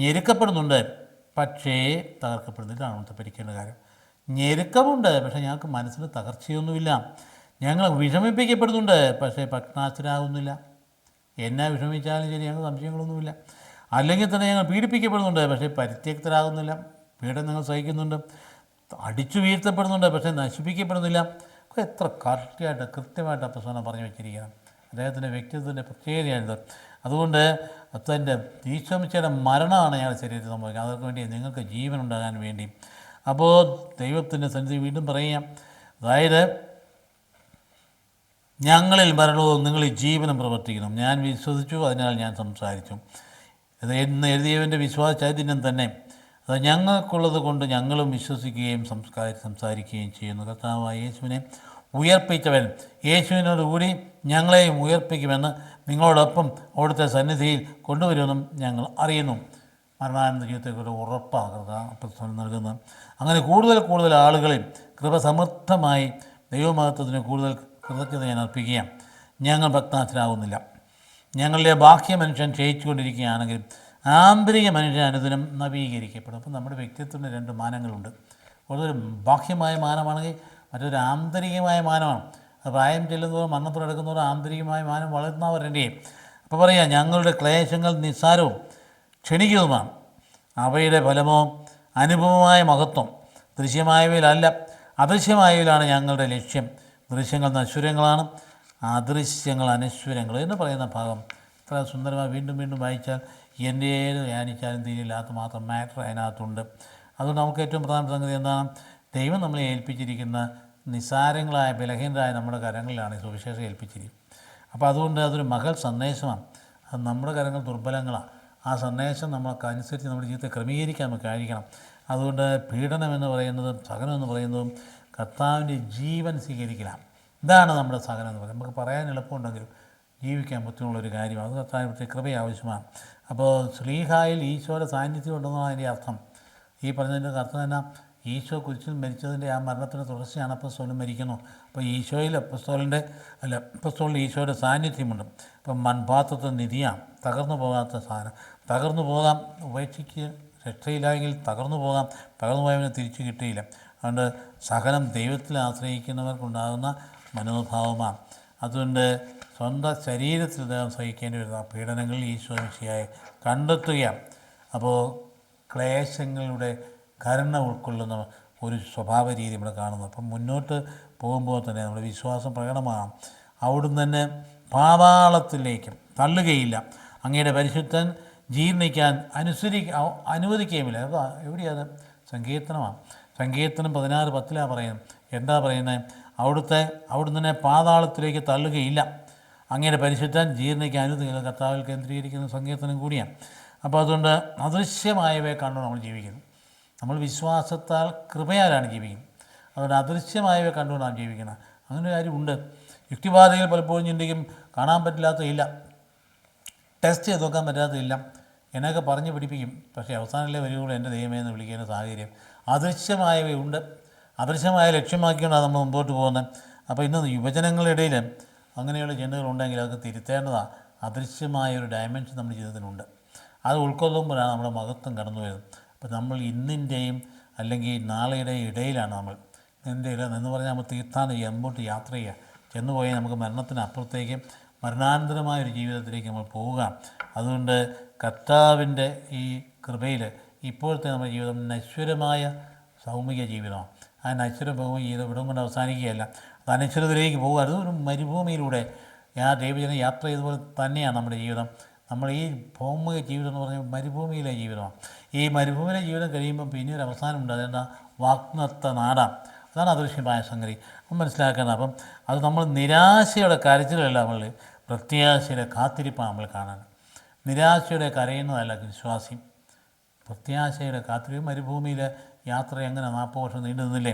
A: ഞെരുക്കപ്പെടുന്നുണ്ട്, പക്ഷേ തകർക്കപ്പെടുന്നില്ല. അവിടുത്തെ പഠിക്കേണ്ട കാര്യം ഞെരുക്കമുണ്ട്, പക്ഷേ ഞങ്ങൾക്ക് മനസ്സിന് തകർച്ചയൊന്നുമില്ല. ഞങ്ങൾ വിഷമിപ്പിക്കപ്പെടുന്നുണ്ട്, പക്ഷേ ഭഗ്നാശരാകുന്നില്ല. എന്നാ വിഷമിച്ചാലും ശരി ഞങ്ങൾക്ക് സംശയങ്ങളൊന്നുമില്ല. അല്ലെങ്കിൽ തന്നെ ഞങ്ങൾ പീഡിപ്പിക്കപ്പെടുന്നുണ്ട്, പക്ഷേ പരിത്യക്തരാകുന്നില്ല. പീഡനങ്ങൾ സഹിക്കുന്നുണ്ട്, അടിച്ചു വീഴ്ത്തപ്പെടുന്നുണ്ട്, പക്ഷേ നശിപ്പിക്കപ്പെടുന്നില്ല. എത്ര കൃത്യമായിട്ട് പ്രസംഗം പറഞ്ഞു വെച്ചിരിക്കണം. അദ്ദേഹത്തിൻ്റെ വ്യക്തിത്വത്തിൻ്റെ പ്രത്യേകതയാണിത്. അതുകൊണ്ട് തൻ്റെ ഈശോമിശിഹായുടെ മരണമാണ് ഞങ്ങളുടെ ശരീരത്തിൽ സംഭവിക്കുന്നത്. അവർക്ക് വേണ്ടി നിങ്ങൾക്ക് ജീവൻ ഉണ്ടാകാൻ വേണ്ടി. അപ്പോൾ ദൈവത്തിൻ്റെ സന്നിധി വീണ്ടും പറയാം, അതായത് ഞങ്ങളിൽ മരണവും നിങ്ങളിൽ ജീവനും പ്രവർത്തിക്കണം. ഞാൻ വിശ്വസിച്ചു, അതിനാൽ ഞാൻ സംസാരിച്ചു. ഇത് എന്ന് എഴുതിയവൻ്റെ വിശ്വാസ ചൈതന്യം തന്നെ അത് ഞങ്ങൾക്കുള്ളത് കൊണ്ട് ഞങ്ങളും വിശ്വസിക്കുകയും സംസാരിക്കുകയും ചെയ്യുന്നു. കർത്താവായ യേശുവിനെ ഉയർപ്പിച്ചവൻ യേശുവിനോടുകൂടി ഞങ്ങളെയും ഉയർപ്പിക്കുമെന്ന് നിങ്ങളോടൊപ്പം അവിടുത്തെ സന്നിധിയിൽ കൊണ്ടുവരുമെന്നും ഞങ്ങൾ അറിയുന്നു. മരണാനന്ത ജീവിതത്തെക്കുറിച്ച് ഉറപ്പാണ് നൽകുന്നത്. അങ്ങനെ കൂടുതൽ ആളുകളിൽ കൃപ സമൃദ്ധമായി ദൈവമഹത്വത്തിന് കൂടുതൽ കൃതജ്ഞത ഞാൻ അർപ്പിക്കുകയാണ്. ഞങ്ങൾ ഭക്താശരാകുന്നില്ല. ഞങ്ങളുടെ ബാഹ്യ മനുഷ്യൻ ക്ഷയിച്ചുകൊണ്ടിരിക്കുകയാണെങ്കിലും ആന്തരിക മനുഷ്യൻ അനുദിനം നവീകരിക്കപ്പെടും. അപ്പം നമ്മുടെ വ്യക്തിത്വത്തിന് 2 മാനങ്ങളുണ്ട്. ഒരു ബാഹ്യമായ മാനമാണെങ്കിൽ മറ്റൊരു ആന്തരികമായ മാനമാണ്. അത് പ്രായം ചെല്ലുന്നതോറും മരണത്തിലെടുക്കുന്നതോറും ആന്തരികമായ മാനം വളർന്നവരുടെ. അപ്പോൾ പറയാം, ഞങ്ങളുടെ ക്ലേശങ്ങൾ നിസ്സാരവും ക്ഷണികവുമാണ്. അവയുടെ ഫലമോ അനുഭവമായ മഹത്വം ദൃശ്യമായവയിലല്ല, അദൃശ്യമായവയിലാണ് ഞങ്ങളുടെ ലക്ഷ്യം. ദൃശ്യങ്ങൾ നശ്വരങ്ങളാണ്, അദൃശ്യങ്ങൾ അനശ്വരങ്ങൾ എന്ന് പറയുന്ന ഭാഗം ഇത്ര സുന്ദരമായി വീണ്ടും വീണ്ടും വായിച്ചാൽ എൻ്റേത് ധ്യാനിച്ചാലും തീരില്ലാത്ത മാത്രം മാറ്റർ അതിനകത്തുണ്ട്. അതുകൊണ്ട് നമുക്ക് ഏറ്റവും പ്രധാനപ്പെട്ട സംഗതി എന്താണ്? ദൈവം നമ്മളെ ഏൽപ്പിച്ചിരിക്കുന്ന നിസ്സാരങ്ങളായ ബലഹീനരായ നമ്മുടെ കരങ്ങളിലാണ് ഈ സുവിശേഷം ഏൽപ്പിച്ചിരിക്കുന്നത്. അപ്പോൾ അതുകൊണ്ട് അതൊരു മകൾ സന്ദേശമാണ്. അത് നമ്മുടെ കരങ്ങൾ ദുർബലങ്ങളാണ്. ആ സന്ദേശം നമ്മൾക്കനുസരിച്ച് നമ്മുടെ ജീവിതത്തെ ക്രമീകരിക്കാൻ നമുക്ക് കഴിക്കണം. അതുകൊണ്ട് പീഡനം എന്ന് പറയുന്നതും സഹനം എന്ന് പറയുന്നതും കർത്താവിൻ്റെ ജീവൻ സ്വീകരിക്കണം. ഇതാണ് നമ്മുടെ സഹനം എന്ന് പറയുന്നത്. നമുക്ക് പറയാൻ എളുപ്പമുണ്ടെങ്കിലും ജീവിക്കാൻ ബുദ്ധിമുട്ടുള്ളൊരു കാര്യമാണ്. അത് കർത്താവിന് പ്രത്യേക കൃപ ആവശ്യമാണ്. അപ്പോൾ ശ്ലീഹായിൽ ഈശോയുടെ സാന്നിധ്യം ഉണ്ടെന്നാണ് അതിൻ്റെ അർത്ഥം. ഈ പറഞ്ഞതിൻ്റെ അർത്ഥം തന്നെ ഈശോ കുരിശിൽ മരിച്ചതിൻ്റെ ആ മരണത്തിന് തുടർച്ചയാണ് അപ്പസ്തോലൻ മരിക്കുന്നു. അപ്പോൾ ഈശോയിൽ അപ്പസ്തോലിൽ ഈശോയുടെ സാന്നിധ്യമുണ്ട്. ഇപ്പം മൺപാത്രത്തെ നിധിയാണ്, തകർന്നു പോകാത്ത സാധനം. തകർന്നു പോകാം, ഉപേക്ഷിക്ക് രക്ഷയില്ലെങ്കിൽ തകർന്നു പോകാം, തകർന്നു പോയവനെ തിരിച്ചു കിട്ടിയില്ല. അതുകൊണ്ട് സഹനം ദൈവത്തിൽ ആശ്രയിക്കുന്നവർക്കുണ്ടാകുന്ന മനോഭാവമാണ്. അതുകൊണ്ട് സ്വന്തം ശരീരത്തിൽ അദ്ദേഹം സഹിക്കേണ്ടി വരുന്ന പീഡനങ്ങളിൽ ഈശോ മിശിഹായെ കണ്ടെത്തുകയാണ്. അപ്പോൾ ക്ലേശങ്ങളുടെ കരുണ ഉൾക്കൊള്ളുന്ന ഒരു സ്വഭാവ രീതി ഇവിടെ കാണുന്നു. അപ്പം മുന്നോട്ട് പോകുമ്പോൾ തന്നെ നമ്മുടെ വിശ്വാസം പ്രകടമാകാം. അവിടുന്ന് തന്നെ പാതാളത്തിലേക്കും തള്ളുകയില്ല, അങ്ങയുടെ പരിശുദ്ധൻ ജീർണിക്കാൻ അനുവദിക്കുകയുമില്ല. അത് എവിടെയാണ്? സങ്കീർത്തനമാണ്. സങ്കീർത്തനം 16:10 പറയുന്നത്. എന്താ പറയുന്നത്? അവിടുന്ന് തന്നെ പാതാളത്തിലേക്ക് തള്ളുകയില്ല, അങ്ങയുടെ പരിശുദ്ധൻ ജീർണിക്കാൻ അനുവദിക്കില്ല. കർത്താവിൽ കേന്ദ്രീകരിക്കുന്ന സങ്കീർത്തനം കൂടിയാണ്. അപ്പോൾ അതുകൊണ്ട് അദൃശ്യമായവയെ കണ്ടു നമ്മൾ ജീവിക്കുന്നു. നമ്മൾ വിശ്വാസത്താൽ കൃപയാലാണ് ജീവിക്കുന്നത്. അതുകൊണ്ട് അദൃശ്യമായവയെ കണ്ടുകൊണ്ടാണ് ജീവിക്കുന്നത്. അങ്ങനെ ഒരു കാര്യമുണ്ട്. യുക്തിവാദികൾ പലപ്പോഴും ചിന്തിക്കും കാണാൻ പറ്റില്ലാത്തതില്ല, ടെസ്റ്റ് ചെയ്ത് നോക്കാൻ പറ്റാത്തതില്ല എന്നൊക്കെ പറഞ്ഞ് പിടിപ്പിക്കും. പക്ഷേ അവസാനത്തിലെ വരികൾ എൻ്റെ ദൈവമേ എന്ന് വിളിക്കുന്ന സാഹചര്യം. അദൃശ്യമായവയുണ്ട്, അദൃശ്യമായ ലക്ഷ്യമാക്കിക്കൊണ്ടാണ് നമ്മൾ മുമ്പോട്ട് പോകുന്നത്. അപ്പോൾ ഇന്ന് യുവജനങ്ങളുടെ ഇടയിൽ അങ്ങനെയുള്ള ചിന്തകളുണ്ടെങ്കിൽ അതൊക്കെ തിരുത്തേണ്ടതാണ്. അദൃശ്യമായ ഒരു ഡയമെൻഷൻ നമ്മുടെ ജീവിതത്തിനുണ്ട്. അത് ഉൾക്കൊള്ളുമ്പോഴാണ് നമ്മുടെ മഹത്വം കടന്നു വരുന്നത്. അപ്പോൾ നമ്മൾ ഇന്നിൻ്റെയും അല്ലെങ്കിൽ നാളെയുടെയും ഇടയിലാണ് നമ്മൾ. ഇതിൻ്റെ ഇടയിൽ എന്ന് പറഞ്ഞാൽ നമ്മൾ തീർത്ഥാടനം ചെയ്യുക, മുമ്പോട്ട് യാത്ര ചെയ്യുക. ചെന്നുപോയാൽ നമുക്ക് മരണത്തിന് അപ്പുറത്തേക്ക് മരണാനന്തരമായൊരു ജീവിതത്തിലേക്ക് നമ്മൾ പോവുക. അതുകൊണ്ട് കർത്താവിൻ്റെ ഈ കൃപയിൽ ഇപ്പോഴത്തെ നമ്മുടെ ജീവിതം നശ്വരമായ സൗമിക ജീവിതമാണ്. ആ നശ്വര ഭൂമി ജീവിതം ഇവിടം കൊണ്ട് അവസാനിക്കുകയല്ല, അത് അനശ്വരത്തിലേക്ക് പോകുക. അതൊരു മരുഭൂമിയിലൂടെ ദൈവജനം യാത്ര ചെയ്തതുപോലെ തന്നെയാണ് നമ്മുടെ ജീവിതം. നമ്മൾ ഈ ഭൗമിക ജീവിതം എന്ന് പറഞ്ഞാൽ മരുഭൂമിയിലെ ജീവിതമാണ്. ഈ മരുഭൂമിയിലെ ജീവിതം കഴിയുമ്പോൾ പിന്നെ ഒരു അവസാനമുണ്ട്. അതെന്താ? വാഗ്നത്ത നാടാം. അതാണ് അദൃശ്യമായ സംഗതി നമ്മൾ മനസ്സിലാക്കുന്നത്. അപ്പം അത് നമ്മൾ നിരാശയുടെ കരച്ചിലല്ല, നമ്മൾ പ്രത്യാശയുടെ കാത്തിരിപ്പാണ് നമ്മൾ കാണാൻ. നിരാശയുടെ കരയുന്നതല്ല വിശ്വാസി, പ്രത്യാശയുടെ കാത്തിരിപ്പ്. മരുഭൂമിയിലെ യാത്ര എങ്ങനെ 40 വർഷം നീണ്ടു നിന്നില്ലേ?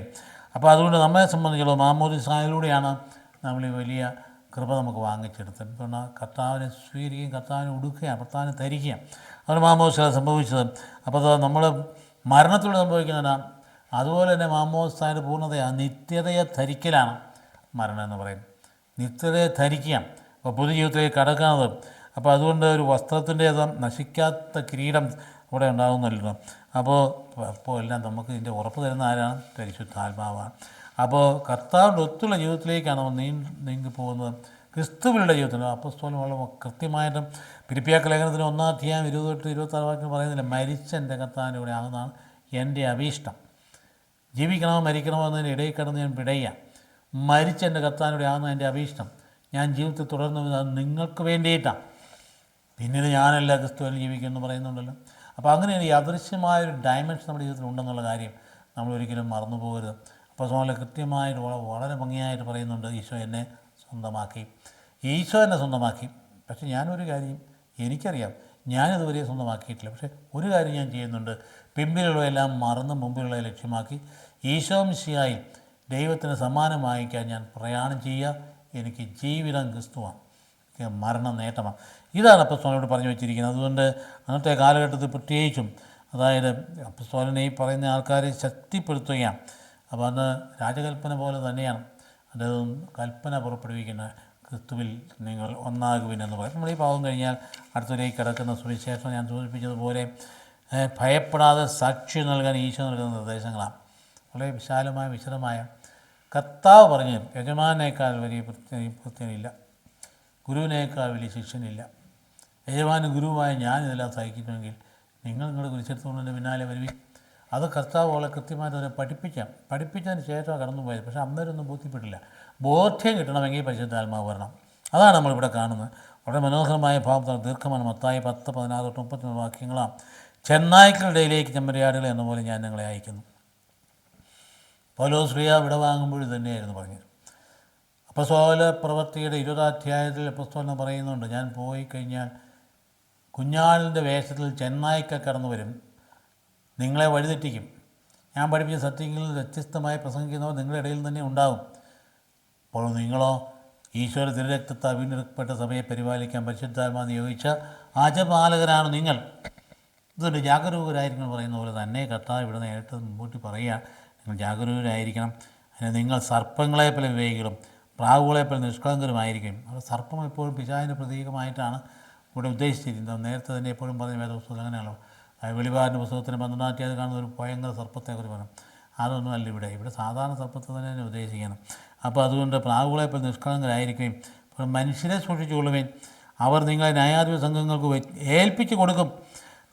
A: അപ്പോൾ അതുകൊണ്ട് നമ്മെ സംബന്ധിച്ചുള്ള മാമോദിസായിലൂടെയാണ് നമ്മൾ ഈ വലിയ കൃപ നമുക്ക് വാങ്ങിച്ചെടുത്തത്. എന്തുകൊണ്ട്? കർത്താവിനെ സ്വീകരിക്കുകയും കർത്താവിനെ ഉടുക്കുകയും കർത്താവിനെ ധരിക്കുകയും. അതാണ് മാമോദിസ സംഭവിച്ചത്. അപ്പോൾ അത് നമ്മൾ മരണത്തിലൂടെ സംഭവിക്കുന്നതാണ്. അതുപോലെ തന്നെ മാമോദിസയുടെ പൂർണ്ണതയാണ് നിത്യതയെ ധരിക്കലാണ് മരണം എന്ന് പറയുന്നത്. നിത്യതയെ ധരിക്കുക, അപ്പോൾ പൊതുജീവിതത്തിലേക്ക് കടക്കുന്നത്. അപ്പോൾ അതുകൊണ്ട് ഒരു വസ്ത്രത്തിൻ്റെ നശിക്കാത്ത കിരീടം ഇവിടെ ഉണ്ടാകുന്നല്ലോ. അപ്പോൾ എല്ലാം നമുക്ക് ഇതിൻ്റെ ഉറപ്പ് തരുന്ന ആരാണ്? പരിശുദ്ധാത്മാവാണ്. അപ്പോൾ കർത്താവിൻ്റെ ഒത്തുള്ള ജീവിതത്തിലേക്കാണ് നമ്മൾ നീങ്ങി പോകുന്നത്. ക്രിസ്തുവിലുള്ള ജീവിതത്തിൽ അപ്പോസ്തലൻ വളരെ കൃത്യമായിട്ടും ഫിലിപ്പിയ ലേഖനത്തിന് 1:28-26 പറയുന്നില്ല, മരിച്ച എൻ്റെ കർത്താവിൻ്റെ കൂടെ ആകുന്നതാണ് എൻ്റെ അഭീഷ്ടം. ജീവിക്കണമോ മരിക്കണമോ എന്നതിന് ഇടയിൽ കിടന്ന് ഞാൻ പിടയുക. മരിച്ച എൻ്റെ കർത്താവിൻ്റെ ആകുന്ന എൻ്റെ അഭീഷ്ടം. ഞാൻ ജീവിതത്തിൽ തുടർന്ന് അത് നിങ്ങൾക്ക് വേണ്ടിയിട്ടാണ്. പിന്നീട് ഞാനല്ല ക്രിസ്തുവിൽ ജീവിക്കുമെന്ന് പറയുന്നുണ്ടല്ലോ. അപ്പോൾ അങ്ങനെയാണ് ഈ അദൃശ്യമായൊരു ഡയമെൻഷൻ നമ്മുടെ ജീവിതത്തിൽ ഉണ്ടെന്നുള്ള കാര്യം നമ്മൾ ഒരിക്കലും മറന്നു പോകരുത്. അപ്പോൾ അതുപോലെ കൃത്യമായിട്ട് വളരെ ഭംഗിയായിട്ട് പറയുന്നുണ്ട്, ഈശോ എന്നെ സ്വന്തമാക്കി. ഈശോ എന്നെ സ്വന്തമാക്കി. പക്ഷേ ഞാനൊരു കാര്യം എനിക്കറിയാം, ഞാനിതുവരെ സ്വന്തമാക്കിയിട്ടില്ല. പക്ഷേ ഒരു കാര്യം ഞാൻ ചെയ്യുന്നുണ്ട്, പിമ്പിലുള്ളതെല്ലാം മറന്ന് മുമ്പിലുള്ള ലക്ഷ്യമാക്കി ഈശോ മിശിഹായിൽ ദൈവത്തിന് സമ്മാനമായിക്കാൻ ഞാൻ പ്രയാണം ചെയ്യുക. എനിക്ക് ജീവിതം ക്രിസ്തുവാണ്, മരണം നേട്ടമാണ്. ഇതാണ് അപ്പസ്തോലനോട് പറഞ്ഞു വെച്ചിരിക്കുന്നത്. അതുകൊണ്ട് അന്നത്തെ കാലഘട്ടത്തിൽ പ്രത്യേകിച്ചും, അതായത് അപ്പസ്തോലനെ ഈ പറയുന്ന ആൾക്കാരെ ശക്തിപ്പെടുത്തുകയാണ്. അപ്പോൾ അന്ന് രാജകൽപ്പന പോലെ തന്നെയാണ് അത് കൽപ്പന പുറപ്പെടുവിക്കുന്ന, ക്രിസ്തുവിൽ നിങ്ങൾ ഒന്നാകുവിനെന്ന് പറയും. നമ്മൾ ഈ പാവം കഴിഞ്ഞാൽ അടുത്തതിലേക്ക് കിടക്കുന്ന സുവിശേഷം ഞാൻ സൂചിപ്പിച്ചതുപോലെ ഭയപ്പെടാതെ സാക്ഷി നൽകാൻ ഈശോ നൽകുന്ന നിർദ്ദേശങ്ങളാണ്. വളരെ വിശാലമായ വിശദമായ. കർത്താവ് പറഞ്ഞു, യജമാനേക്കാൾ വലിയ ഭൃത്യനില്ല, ഗുരുവിനേക്കാൾ വലിയ ശിഷ്യനില്ല. യജമാനും ഗുരുവായ ഞാൻ ഇതെല്ലാം സഹിക്കുന്നുവെങ്കിൽ നിങ്ങൾ നിങ്ങളുടെ കുരിശെടുത്തുകൊണ്ട് എൻ്റെ പിന്നാലെ വരുവിൻ. അത് കർത്താവ് വളരെ കൃത്യമായിട്ട് അവരെ പഠിപ്പിച്ചതിന് ശേഷമാണ് കടന്നു പോയത്. പക്ഷേ അന്നേരം ഒന്നും ബോധ്യപ്പെട്ടില്ല. ബോധ്യം കിട്ടണമെങ്കിൽ പരിശുദ്ധാത്മാവ് വരണം. അതാണ് നമ്മളിവിടെ കാണുന്നത്. വളരെ മനോഹരമായ ഭാവം ദീർഘമാണ്. മത്തായി 10:16-33 വാക്യങ്ങളാണ്. ചെന്നായ്ക്കളുടെ ഇടയിലേക്ക് ചെമ്മരിയാടുകൾ എന്ന പോലെ ഞാൻ നിങ്ങളെ അയക്കുന്നു. പൗലോസ് ശ്ലീഹ വിടവാങ്ങുമ്പോഴും തന്നെയായിരുന്നു പറഞ്ഞത്. അപ്പോസ്തല പ്രവൃത്തിയുടെ 20-ാം അധ്യായത്തിൽ അപ്പോസ്തലൻ പറയുന്നുണ്ട്, ഞാൻ പോയി കഴിഞ്ഞാൽ കുഞ്ഞാളിൻ്റെ വേഷത്തിൽ ചെന്നായ്ക്കൾ കടന്നു വരും, നിങ്ങളെ വഴിതെറ്റിക്കും. ഞാൻ പഠിപ്പിച്ച സത്യങ്ങളിൽ വ്യത്യസ്തമായി പ്രസംഗിക്കുന്നവർ നിങ്ങളുടെ ഇടയിൽ തന്നെ ഉണ്ടാകും. അപ്പോൾ നിങ്ങളോ ഈശോയുടെ തിരുരക്തത്താൽ വീണ്ടെടുക്കപ്പെട്ട സഭയെ പരിപാലിക്കാൻ പരിശുദ്ധാത്മാവ് നിയോഗിച്ച ആജപാലകരാണ് നിങ്ങൾ. ഇതുകൊണ്ട് ജാഗരൂകരായിരിക്കണം പറയുന്ന പോലെ തന്നെ കർത്താവ് ഇവിടെ നേരിട്ട് മുമ്പോട്ട് പറയുക, നിങ്ങൾ ജാഗരൂകരായിരിക്കണം. അതിന് നിങ്ങൾ സർപ്പങ്ങളെപ്പോലെ വിവേകികളും പ്രാവുകളെപ്പോലെ നിഷ്കളങ്കരുമായിരിക്കും. അപ്പോൾ സർപ്പം എപ്പോഴും പിശാചിൻ്റെ പ്രതീകമായിട്ടാണ് ഇവിടെ ഉദ്ദേശിച്ചിരിക്കുന്നത്. നേരത്തെ തന്നെ എപ്പോഴും പറഞ്ഞ വേദപുസ്തകം അങ്ങനെയാണല്ലോ. വെളിപാടിൻ്റെ പുസ്തകത്തിന് 12-ാം അധ്യായത്തിൽ കാണുന്ന ഒരു ഭയങ്കര സർപ്പത്തെക്കുറിച്ച് പറഞ്ഞു. അതൊന്നും അല്ല ഇവിടെ സാധാരണ സർപ്പത്തെ തന്നെ ഉദ്ദേശിക്കണം. അപ്പോൾ അതുകൊണ്ട് പ്രാവുകളെപ്പോലെ നിഷ്കളങ്കരായിരിക്കുകയും അപ്പോൾ മനുഷ്യരെ സൂക്ഷിച്ചുകൊള്ളുവേൻ, അവർ നിങ്ങളെ ന്യായാധിപ സംഘങ്ങൾക്ക് ഏൽപ്പിച്ചു കൊടുക്കും.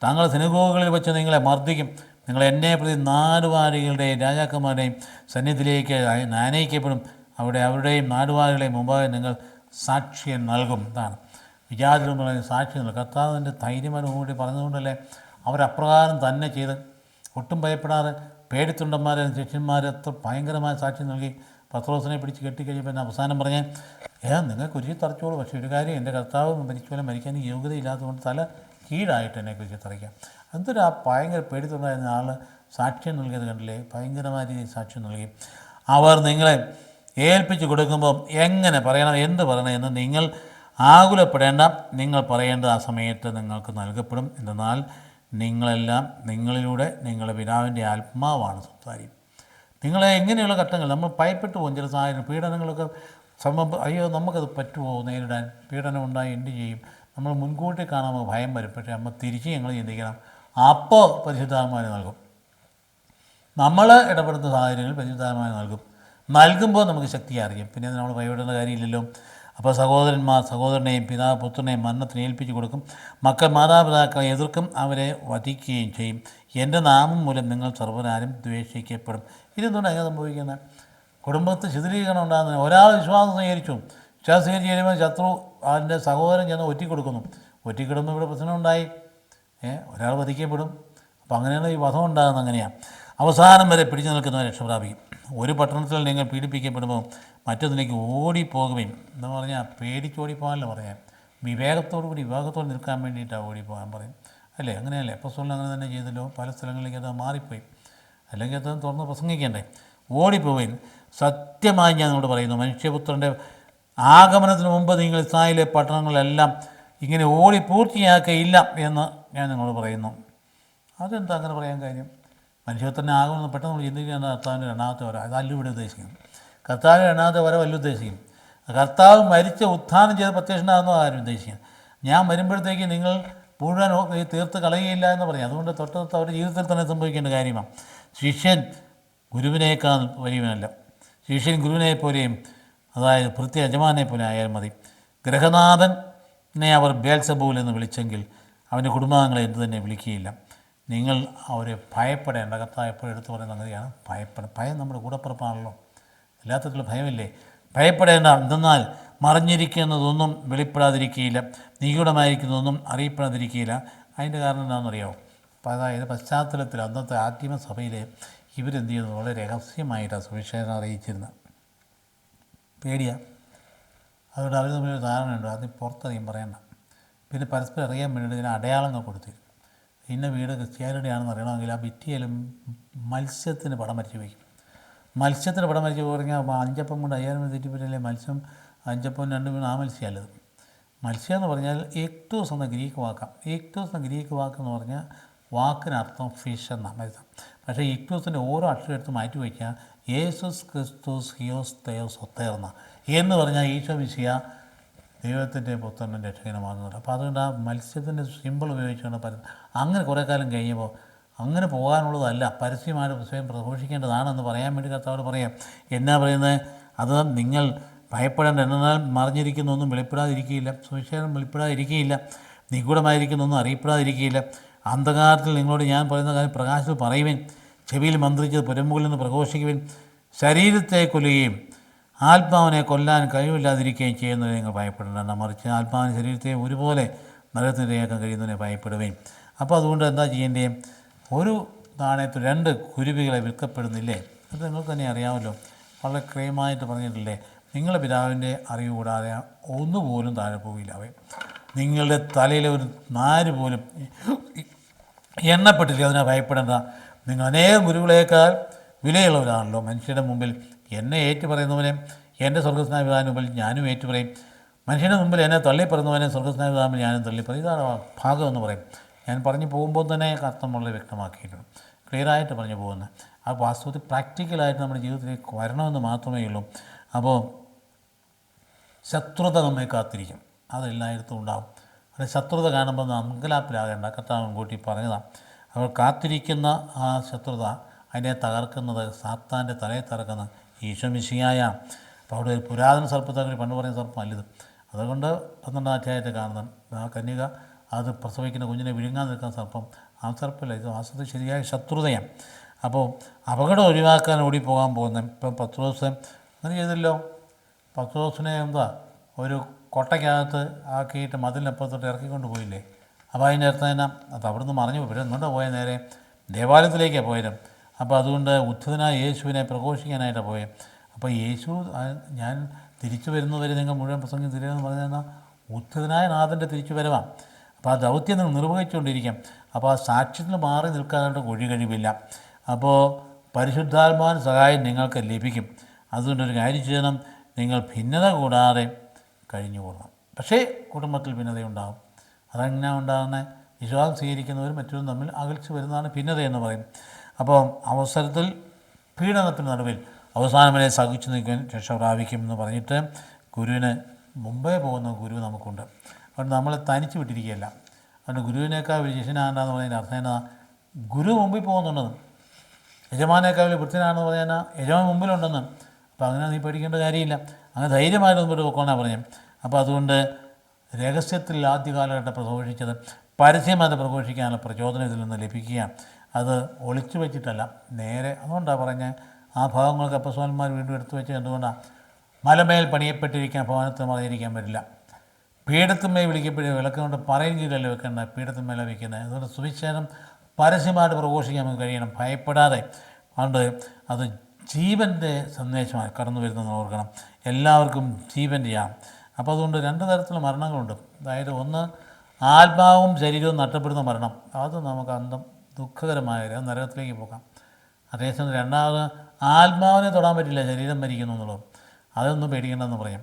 A: തങ്ങൾ സിനഗോഗുകളിൽ വെച്ച് നിങ്ങളെ മർദ്ദിക്കും. നിങ്ങൾ എന്നെ പ്രതി നാടുവാഴികളുടെയും രാജാക്കന്മാരുടെയും സന്നിധിയിലേക്ക് ആനയിക്കപ്പെടും. അവിടെ അവരുടെയും നാടുവാഴികളുടെയും മുമ്പാകെ നിങ്ങൾ സാക്ഷ്യം നൽകും. ഇതാണ് വിചാരിതം പറയുന്നത്, സാക്ഷ്യം നൽകും. കർത്താവിൻ്റെ ധൈര്യമാനും കൂടി പറഞ്ഞതുകൊണ്ടല്ലേ അവരപ്രകാരം തന്നെ ചെയ്ത് ഒട്ടും ഭയപ്പെടാതെ പേടിത്തൊണ്ടന്മാരെ ശിഷ്യന്മാരെ എത്ര ഭയങ്കരമായ സാക്ഷ്യം നൽകി. പത്രോസിനെ പിടിച്ച് കെട്ടിക്കഴിഞ്ഞപ്പോൾ പിന്നെ അവസാനം പറഞ്ഞാൽ നിങ്ങൾ കുരിശിൽ തറച്ചോളൂ, പക്ഷേ ഒരു കാര്യം, എൻ്റെ കർത്താവ് മരിച്ചുപോലെ മരിക്കാൻ യോഗ്യതയില്ലാത്തതുകൊണ്ട് തല കീഴായിട്ട് എന്നെ കുരിശിൽ തറയ്ക്കാം. എന്തൊരു ഭയങ്കര പേടിത്തൊണ്ടായിരുന്ന ആൾ സാക്ഷ്യം നൽകിയത് കണ്ടില്ലേ, ഭയങ്കരമായ രീതിയിൽ സാക്ഷ്യം നൽകി. അവർ നിങ്ങളെ ഏൽപ്പിച്ച് കൊടുക്കുമ്പോൾ എങ്ങനെ പറയണം, എന്ത് പറയണം എന്ന് നിങ്ങൾ ആകുലപ്പെടേണ്ട. നിങ്ങൾ പറയേണ്ടത് ആ സമയത്ത് നിങ്ങൾക്ക് നൽകപ്പെടും. എന്തെന്നാൽ നിങ്ങളെല്ലാം നിങ്ങളിലൂടെ നിങ്ങളുടെ പിതാവിൻ്റെ ആത്മാവാണ് സംസാരിക്കും. നിങ്ങളെ എങ്ങനെയുള്ള ഘട്ടങ്ങൾ നമ്മൾ ഭയപ്പെട്ടു പോകും. ചില സാഹചര്യം പീഡനങ്ങളൊക്കെ അയ്യോ നമുക്കത് പറ്റുമോ നേരിടാൻ, പീഡനം ഉണ്ടായി എന്ത് ചെയ്യും, നമ്മൾ മുൻകൂട്ടി കാണാൻ ഭയം വരും. പക്ഷേ നമ്മൾ തിരിച്ച് ഞങ്ങൾ ചിന്തിക്കണം, അപ്പോൾ പരിശുദ്ധാത്മാവിനെ നൽകും. നമ്മൾ ഇടപെടുന്ന സാഹചര്യങ്ങളിൽ പരിശുദ്ധാത്മാവിനെ നൽകുമ്പോൾ നമുക്ക് ശക്തി അറിയും. പിന്നെ നമ്മൾ ഭയപ്പെടേണ്ട കാര്യമില്ലല്ലോ. അപ്പോൾ സഹോദരന്മാർ സഹോദരനെയും പിതാവ് പുത്രനെയും മരണത്തിന് ഏൽപ്പിച്ചു കൊടുക്കും. മക്കൾ മാതാപിതാക്കളെ എതിർക്കും, അവരെ വധിക്കുകയും ചെയ്യും. എൻ്റെ നാമം മൂലം നിങ്ങൾ സർവ്വനാരും ദ്വേഷിക്കപ്പെടും. ഇതെന്തുകൊണ്ട് അങ്ങനെ സംഭവിക്കുന്നത്? കുടുംബത്തിൽ ശിഥിലീകരണം ഉണ്ടാകുന്നത്. ഒരാൾ വിശ്വാസം സ്വീകരിച്ചു, വിശ്വാസം സ്വീകരിച്ച് കഴിയുമ്പോൾ ശത്രു അതിൻ്റെ സഹോദരൻ ചെന്ന് ഒറ്റിക്കൊടുക്കുന്നു. ഒറ്റിക്കിടുമ്പോൾ ഇവിടെ പ്രശ്നമുണ്ടായി, ഒരാൾ വധിക്കപ്പെടും. അപ്പോൾ അങ്ങനെയാണ് ഈ വധം ഉണ്ടാകുന്നത്. അങ്ങനെയാണ് അവസാനം വരെ പിടിച്ചു നിൽക്കുന്നവർ രക്ഷപ്രാപിക്കും. ഒരു പട്ടണത്തിൽ നിങ്ങൾ പീഡിപ്പിക്കപ്പെടുമ്പോൾ മറ്റൊന്നിലേക്ക് ഓടിപ്പോകുകയും എന്ന് പറഞ്ഞാൽ പേടിച്ചോടിപ്പോകാനല്ല പറയാൻ, വിവേകത്തോട് നിൽക്കാൻ വേണ്ടിയിട്ടാണ് ഓടിപ്പോകാൻ പറയും അല്ലേ? അങ്ങനെയല്ലേ? അപ്പോസ്തലൻ അങ്ങനെ തന്നെ ചെയ്തല്ലോ. പല സ്ഥലങ്ങളിലേക്ക് അത് മാറിപ്പോയി. അല്ലെങ്കിൽ അത് തുറന്ന് പ്രസംഗിക്കണ്ടേ? ഓടിപ്പോവുകയും. സത്യമായി ഞാൻ നിങ്ങളോട് പറയുന്നു, മനുഷ്യപുത്രൻ്റെ ആഗമനത്തിന് മുമ്പ് നിങ്ങൾ ഇസ്രായേലിലെ പട്ടണങ്ങളെല്ലാം ഇങ്ങനെ ഓടി പൂർത്തിയാക്കയില്ല എന്ന് ഞാൻ നിങ്ങളോട് പറയുന്നു. അതെന്താ അങ്ങനെ പറയാൻ കാര്യം? മനുഷ്യപുത്രനെ ആകുമെന്ന് പെട്ടെന്ന് നമ്മൾ ചിന്തിക്കുകയാണ് കർത്താവിൻ്റെ രണ്ടാമത്തെ വര. അതല്ല ഇവിടെ ഉദ്ദേശിക്കുന്നത്. കർത്താവിൻ്റെ രണ്ടാമത്തെ വര വല്ല ഉദ്ദേശിക്കും. കർത്താവ് മരിച്ച ഉത്ഥാനം ചെയ്ത് പ്രത്യക്ഷനാകുന്ന കാര്യം ഉദ്ദേശിക്കുന്നത്. ഞാൻ വരുമ്പോഴത്തേക്ക് നിങ്ങൾ മുഴുവൻ തീർത്ത് കളയുകയില്ല എന്ന് പറയും. അതുകൊണ്ട് തൊട്ടടുത്ത് അവരുടെ ജീവിതത്തിൽ തന്നെ സംഭവിക്കേണ്ട കാര്യമാണ്. ശിഷ്യൻ ഗുരുവിനേക്കാൾ വലിയവനല്ല. ശിഷ്യൻ ഗുരുവിനെ പോലെയും, അതായത് ഭൃത്യ യജമാനെ പോലെ ആയാലും മതി. ഗൃഹനാഥനെ അവർ ബേൽസബൂൽ എന്ന് വിളിച്ചെങ്കിൽ അവൻ്റെ കുടുംബാംഗങ്ങളെ എന്തു തന്നെ വിളിക്കുകയില്ല. നിങ്ങൾ അവരെ ഭയപ്പെടേണ്ട. കർത്താവ് എപ്പോഴും എടുത്തു പറയുന്ന സംഗതിയാണ് ഭയം നമ്മുടെ കൂടപ്പിറപ്പാണല്ലോ. എല്ലാത്തിലും ഭയമില്ലേ? ഭയപ്പെടേണ്ട. എന്തെന്നാൽ മറിഞ്ഞിരിക്കുന്നതൊന്നും വെളിപ്പെടാതിരിക്കുകയില്ല, നിഗൂഢമായിരിക്കുന്നതൊന്നും അറിയപ്പെടാതിരിക്കുകയില്ല. അതിൻ്റെ കാരണം എന്താണെന്നറിയാമോ? അപ്പോൾ അതായത് പശ്ചാത്തലത്തിൽ അന്നത്തെ ആദിമസഭയിലെ ഇവരെന്ത് ചെയ്യുന്നത്, വളരെ രഹസ്യമായിട്ടാണ് സുവിശേഷം അറിയിച്ചിരുന്നത്. പേടിയാണ്. അതുകൊണ്ട് അവർ തമ്മിലൊരു ധാരണയുണ്ട്, അതിന് പുറത്തറിയാൻ പറയണ്ട. പിന്നെ പരസ്പരം അറിയാൻ വേണ്ടിയിട്ട് ഇതിന് അടയാളങ്ങൾ കൊടുത്തിരുന്നു. ഇന്ന വീട് ക്രിസ്ത്യാനിയുടെയാണെന്ന് അറിയണമെങ്കിൽ ആ ഭിത്തിയിലും മത്സ്യത്തിന് പടം വരച്ച് വയ്ക്കും. മത്സ്യത്തിന് പടം വരച്ച് പറഞ്ഞാൽ 5 അപ്പം കൊണ്ട് 5000 തെറ്റിപ്പറ്റല്ലേ മത്സ്യം. 5 അപ്പം 2 മീൻ ആ മത്സ്യമല്ലത്. മത്സ്യം എന്ന് പറഞ്ഞാൽ എക്ടോസ് എന്ന ഗ്രീക്ക് വാക്കാണ്. എക്ടോസ് എന്ന ഗ്രീക്ക് വാക്കെന്ന് പറഞ്ഞാൽ വാക്കിനർത്ഥം ഫിഷ് എന്നാണ് മത്സ്യം. പക്ഷേ ഇക്ടോസിൻ്റെ ഓരോ അക്ഷരം എടുത്ത് മാറ്റി വയ്ക്കുക, യേസുസ് ക്രിസ്തുസ് ഹിയോസ് തെയോസ് ഒത്തേർന്ന എന്ന് പറഞ്ഞാൽ ഈശോ മിശിഹ ദൈവത്തിൻ്റെ പുത്രൻ്റെ രക്ഷകനുമാകുന്നുണ്ട്. അപ്പോൾ അതുകൊണ്ട് ആ മത്സ്യത്തിൻ്റെ സിമ്പിൾ ഉപയോഗിച്ചുകൊണ്ട് അങ്ങനെ കുറേ കാലം കഴിഞ്ഞപ്പോൾ അങ്ങനെ പോകാനുള്ളതല്ല, പരസ്യമായിട്ട് സ്വയം പ്രഘോഷിക്കേണ്ടതാണെന്ന് പറയാൻ വേണ്ടി കർത്താവോട് പറയാം. എന്നാ പറയുന്നത്? അത് നിങ്ങൾ ഭയപ്പെടേണ്ട. എന്നാൽ മറിഞ്ഞിരിക്കുന്നൊന്നും വെളിപ്പെടാതിരിക്കുകയില്ല, സുവിശേഷം വെളിപ്പെടാതിരിക്കുകയില്ല, നിഗൂഢമായിരിക്കുന്നൊന്നും അറിയപ്പെടാതിരിക്കുകയില്ല. അന്ധകാരത്തിൽ നിങ്ങളോട് ഞാൻ പറയുന്ന കാര്യം പ്രകാശത്തിൽ പറയുവേൻ. ചെവിയിൽ മന്ത്രിച്ചത് പുരമ്പുകളിൽ നിന്ന് പ്രഘോഷിക്കുവിൻ. ശരീരത്തെ കൊല്ലുകയും ആത്മാവിനെ കൊല്ലാൻ കഴിവില്ലാതിരിക്കുകയും ചെയ്യുന്നതിനെ നിങ്ങൾ ഭയപ്പെടേണ്ട, മറിച്ച് ആത്മാവിനെ ശരീരത്തെ ഒരുപോലെ നരകത്തിനിരയാക്കാൻ കഴിയുന്നതിനെ ഭയപ്പെടുകയും. അപ്പോൾ അതുകൊണ്ട് എന്താ ചെയ്യേണ്ടേ? ഒരു നാണയത്തിൽ 2 കുരുവികളെ വിൽക്കപ്പെടുന്നില്ലേ? അത് നിങ്ങൾക്ക് തന്നെ അറിയാമല്ലോ, വളരെ ക്രയമായിട്ട് പറഞ്ഞിട്ടില്ലേ? നിങ്ങളുടെ പിതാവിൻ്റെ അറിവ് കൂടാതെ ഒന്നുപോലും താഴെ പോകില്ല. അവൻ നിങ്ങളുടെ തലയിലെ ഒരു നാര് പോലും എണ്ണപ്പെട്ടില്ല, അതിനെ ഭയപ്പെടേണ്ട. നിങ്ങൾ അനേകം ഗുരുവിളേക്കാൾ വിലയുള്ളവരാണല്ലോ. മനുഷ്യരുടെ മുമ്പിൽ എന്നെ ഏറ്റുപറയുന്നവനെ എൻ്റെ സ്വർഗ്ഗസ്നായ പിതാവിന് മുമ്പിൽ ഞാനും ഏറ്റുപറയും. മനുഷ്യൻ്റെ മുമ്പിൽ എന്നെ തള്ളിപ്പറയുന്നവനെ സ്വർഗ്ഗസ്നായ പിതാവിന് ഞാനും തള്ളിപ്പറയും. ഇതാണ് ഭാഗം എന്ന് പറയും. ഞാൻ പറഞ്ഞു പോകുമ്പോൾ തന്നെ അർത്ഥം വളരെ വ്യക്തമാക്കിയിട്ടുണ്ട്, ക്ലിയറായിട്ട് പറഞ്ഞു പോകുന്നത്. ആ വാസ്തവത്തിൽ പ്രാക്ടിക്കലായിട്ട് നമ്മുടെ ജീവിതത്തിലേക്ക് വരണമെന്ന് മാത്രമേ ഉള്ളൂ. അപ്പോൾ ശത്രുത നമ്മെ കാത്തിരിക്കും, അതെല്ലായിടത്തും ഉണ്ടാകും. അത് ശത്രുത കാണുമ്പോൾ അങ്കലാപ്പിലാകേണ്ട, കർത്താവ് മുൻകൂട്ടി പറഞ്ഞതാണ്. അവർ കാത്തിരിക്കുന്ന ആ ശത്രുത, അതിനെ തകർക്കുന്നത്, സാത്താൻ്റെ തലയെ തകർക്കുന്ന ഈശോ മിശിഹായാണ്. അപ്പോൾ അവിടെ ഒരു പുരാതന സർപ്പത്തെ പണ്ട് പറയുന്ന സർപ്പമല്ലിത്. അതുകൊണ്ട് 12-ാം അധ്യായത്തിൽ കാണുന്നത് ആ കന്യക അത് പ്രസവിക്കുന്ന കുഞ്ഞിനെ വിഴുങ്ങാൻ നിൽക്കുന്ന സർപ്പം, ആ സർപ്പമല്ല, ഇത് വാസ്തവത്തിൽ ശരിയായ ശത്രുതയാണ്. അപ്പോൾ അപകടം ഒഴിവാക്കാൻ ഓടിപ്പോകാൻ പോകുന്നത്. ഇപ്പം പത്രോസ് അങ്ങനെ ചെയ്തല്ലോ. പത്രോസിനെ ഒരു കൊട്ടയ്ക്കകത്ത് ആക്കിയിട്ട് മതിലിനപ്പുറത്തോട്ട് ഇറക്കിക്കൊണ്ട് പോയില്ലേ? അപ്പോൾ അതിൻ്റെ അർത്ഥം തന്നെ അത് അവിടെ നിന്ന് മറിഞ്ഞു പോയി. എങ്ങോട്ടാ പോയത്? നേരെ ദേവാലയത്തിലേക്കാണ് പോയത്. അപ്പോൾ അതുകൊണ്ട് ഉത്ഥിതനായ യേശുവിനെ പ്രഘോഷിക്കാനായിട്ടാണ് പോയത്. അപ്പോൾ യേശു ഞാൻ തിരിച്ചു വരുന്നവരെ നിങ്ങൾ മുഴുവൻ പ്രസംഗം തിരികെന്ന് പറഞ്ഞാൽ ഉത്ഥിതനായ നാഥൻ്റെ തിരിച്ചു വരവാണ്. അപ്പോൾ ആ ദൗത്യം നിങ്ങൾ നിർവഹിച്ചുകൊണ്ടിരിക്കാം. അപ്പോൾ ആ സാക്ഷ്യത്തിന് മാറി നിൽക്കാനായിട്ട് ഒഴി കഴിവില്ല. അപ്പോൾ പരിശുദ്ധാത്മാവിൻ്റെ സഹായം നിങ്ങൾക്ക് ലഭിക്കും. അതുകൊണ്ടൊരു കാര്യം ചെയ്യണം, നിങ്ങൾ ഭിന്നത കൂടാതെ കഴിഞ്ഞുകൂടണം. പക്ഷേ കുടുംബത്തിൽ ഭിന്നതയുണ്ടാകും. അതെങ്ങനെ ഉണ്ടാകുന്നത്? വിശ്വാസം സ്വീകരിക്കുന്നവരും മറ്റൊരു തമ്മിൽ അകൽച്ച വരുന്നതാണ് ഭിന്നതയെന്ന് പറയും. അപ്പോൾ അവസരത്തിൽ പീഡനത്തിന് നടുവിൽ അവസാനം വരെ സഹിച്ചു നിൽക്കാൻ രക്ഷ പ്രാപിക്കും എന്ന് പറഞ്ഞിട്ട് ഗുരുവിന് മുമ്പേ പോകുന്ന ഗുരു നമുക്കുണ്ട്. അതുകൊണ്ട് നമ്മളെ തനിച്ച് വിട്ടിരിക്കുകയല്ല. അതുകൊണ്ട് ഗുരുവിനേക്കാൾ ഒരു ശിഷ്യനാകണ്ടെന്ന് പറയുന്നതിൻ്റെ അർത്ഥം എന്നാ? ഗുരു മുമ്പിൽ പോകുന്നുണ്ടെന്ന്. യജമാനേക്കാൾ വലിയ വൃത്തിനാണെന്ന് പറഞ്ഞാൽ യജമാൻ മുമ്പിലുണ്ടെന്ന്. അപ്പോൾ അങ്ങനെ നീ പേടിക്കേണ്ട കാര്യമില്ല, അങ്ങനെ ധൈര്യമായിട്ട് മുമ്പോട്ട് പോക്കോണാണ് പറഞ്ഞത്. അപ്പോൾ അതുകൊണ്ട് രഹസ്യത്തിൽ ആദ്യ കാലഘട്ടം പ്രഘോഷിച്ചത് പരസ്യമായിട്ട് പ്രഘോഷിക്കാനുള്ള പ്രചോദനം ഇതിൽ നിന്ന് ലഭിക്കുകയാണ്. അത് ഒളിച്ചു വെച്ചിട്ടല്ല, നേരെ. അതുകൊണ്ടാണ് പറഞ്ഞത് ആ ഭാഗങ്ങളൊക്കെ അപ്പസ്തലന്മാർ വീണ്ടും എടുത്തു വെച്ച്. എന്തുകൊണ്ടാണ്? മലമേൽ പണിയപ്പെട്ടിരിക്കാൻ ഭവനത്തിൽ മറിയിരിക്കാൻ പറ്റില്ല. പീഠത്തിന്മേൽ വിളിക്കപ്പെടുക വിളക്ക് കൊണ്ട് പറയുകയില്ലല്ലോ വെക്കേണ്ട, പീഠത്തിന്മേലെ വയ്ക്കുന്നത്. അതുകൊണ്ട് സുവിശേഷം പരസ്യമായിട്ട് പ്രഘോഷിക്കാൻ നമുക്ക് കഴിയണം, ഭയപ്പെടാതെ. അതുകൊണ്ട് അത് ജീവൻ്റെ സന്ദേശമായി കടന്നു വരുന്നതെന്ന് ഓർക്കണം. എല്ലാവർക്കും ജീവൻ്റെയാണ്. അപ്പോൾ അതുകൊണ്ട് 2 തരത്തിലുള്ള മരണങ്ങളുണ്ട്. അതായത് ഒന്ന് ആത്മാവും ശരീരവും നഷ്ടപ്പെടുന്ന മരണം, അത് നമുക്ക് അന്തം ദുഃഖകരമായ നരകത്തിലേക്ക് പോകാം. അതേസമയം രണ്ടാമത് ആത്മാവിനെ തൊടാൻ പറ്റില്ല, ശരീരം മരിക്കുന്നു എന്നുള്ളത്. അതൊന്നും പേടിക്കേണ്ടെന്ന് പറയാം.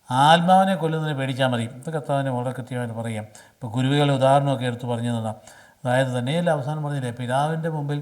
A: ആത്മാവിനെ കൊല്ലുന്നതിനെ പേടിച്ചാൽ മതി. ഇത് കർത്താവിനെ വളരെ കൃത്യമായിട്ട് പറയാം. ഇപ്പോൾ ഗുരുവികളുടെ ഉദാഹരണമൊക്കെ എടുത്ത് പറഞ്ഞു തന്നതാണ്. അതായത് തന്നെയല്ല അവസാനം പറഞ്ഞില്ലേ, പിതാവിൻ്റെ മുമ്പിൽ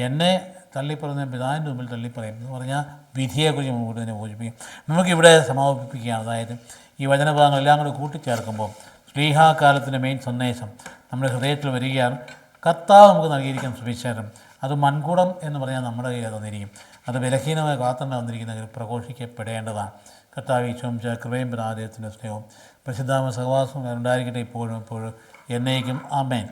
A: എന്നെ തള്ളിപ്പറയുന്ന പിതാവിൻ്റെ മുമ്പിൽ തള്ളിപ്പറയും എന്ന് പറഞ്ഞാൽ വിധിയെക്കുറിച്ച് നമുക്ക് തന്നെ സൂചിപ്പിക്കും. നമുക്കിവിടെ സമാപിപ്പിക്കുകയാണ്. അതായത് ഈ വചനഭാഗങ്ങളെല്ലാം കൂടി കൂട്ടിച്ചേർക്കുമ്പോൾ ശ്ലീഹാകാലത്തിൻ്റെ മെയിൻ സന്ദേശം നമ്മുടെ ഹൃദയത്തിൽ വരികയാണ്. കർത്താവ് നമുക്ക് നൽകിയിരിക്കുന്ന സുവിശേഷം അത് മൺകുടം എന്ന് പറഞ്ഞാൽ നമ്മുടെ കയ്യിൽ തന്നിരിക്കും. അത് ബലഹീനമായ പാത്രം വന്നിരിക്കുന്നതിൽ പ്രഘോഷിക്കപ്പെടേണ്ടതാണ്. കർത്താവ് ഈശോം കൃപയും പിതാദൈവത്തിൻ്റെ സ്നേഹവും പരിശുദ്ധാത്മ സഹവാസവും ഉണ്ടായിരിക്കട്ടെ ഇപ്പോഴും എന്നേക്കും. ആമേൻ.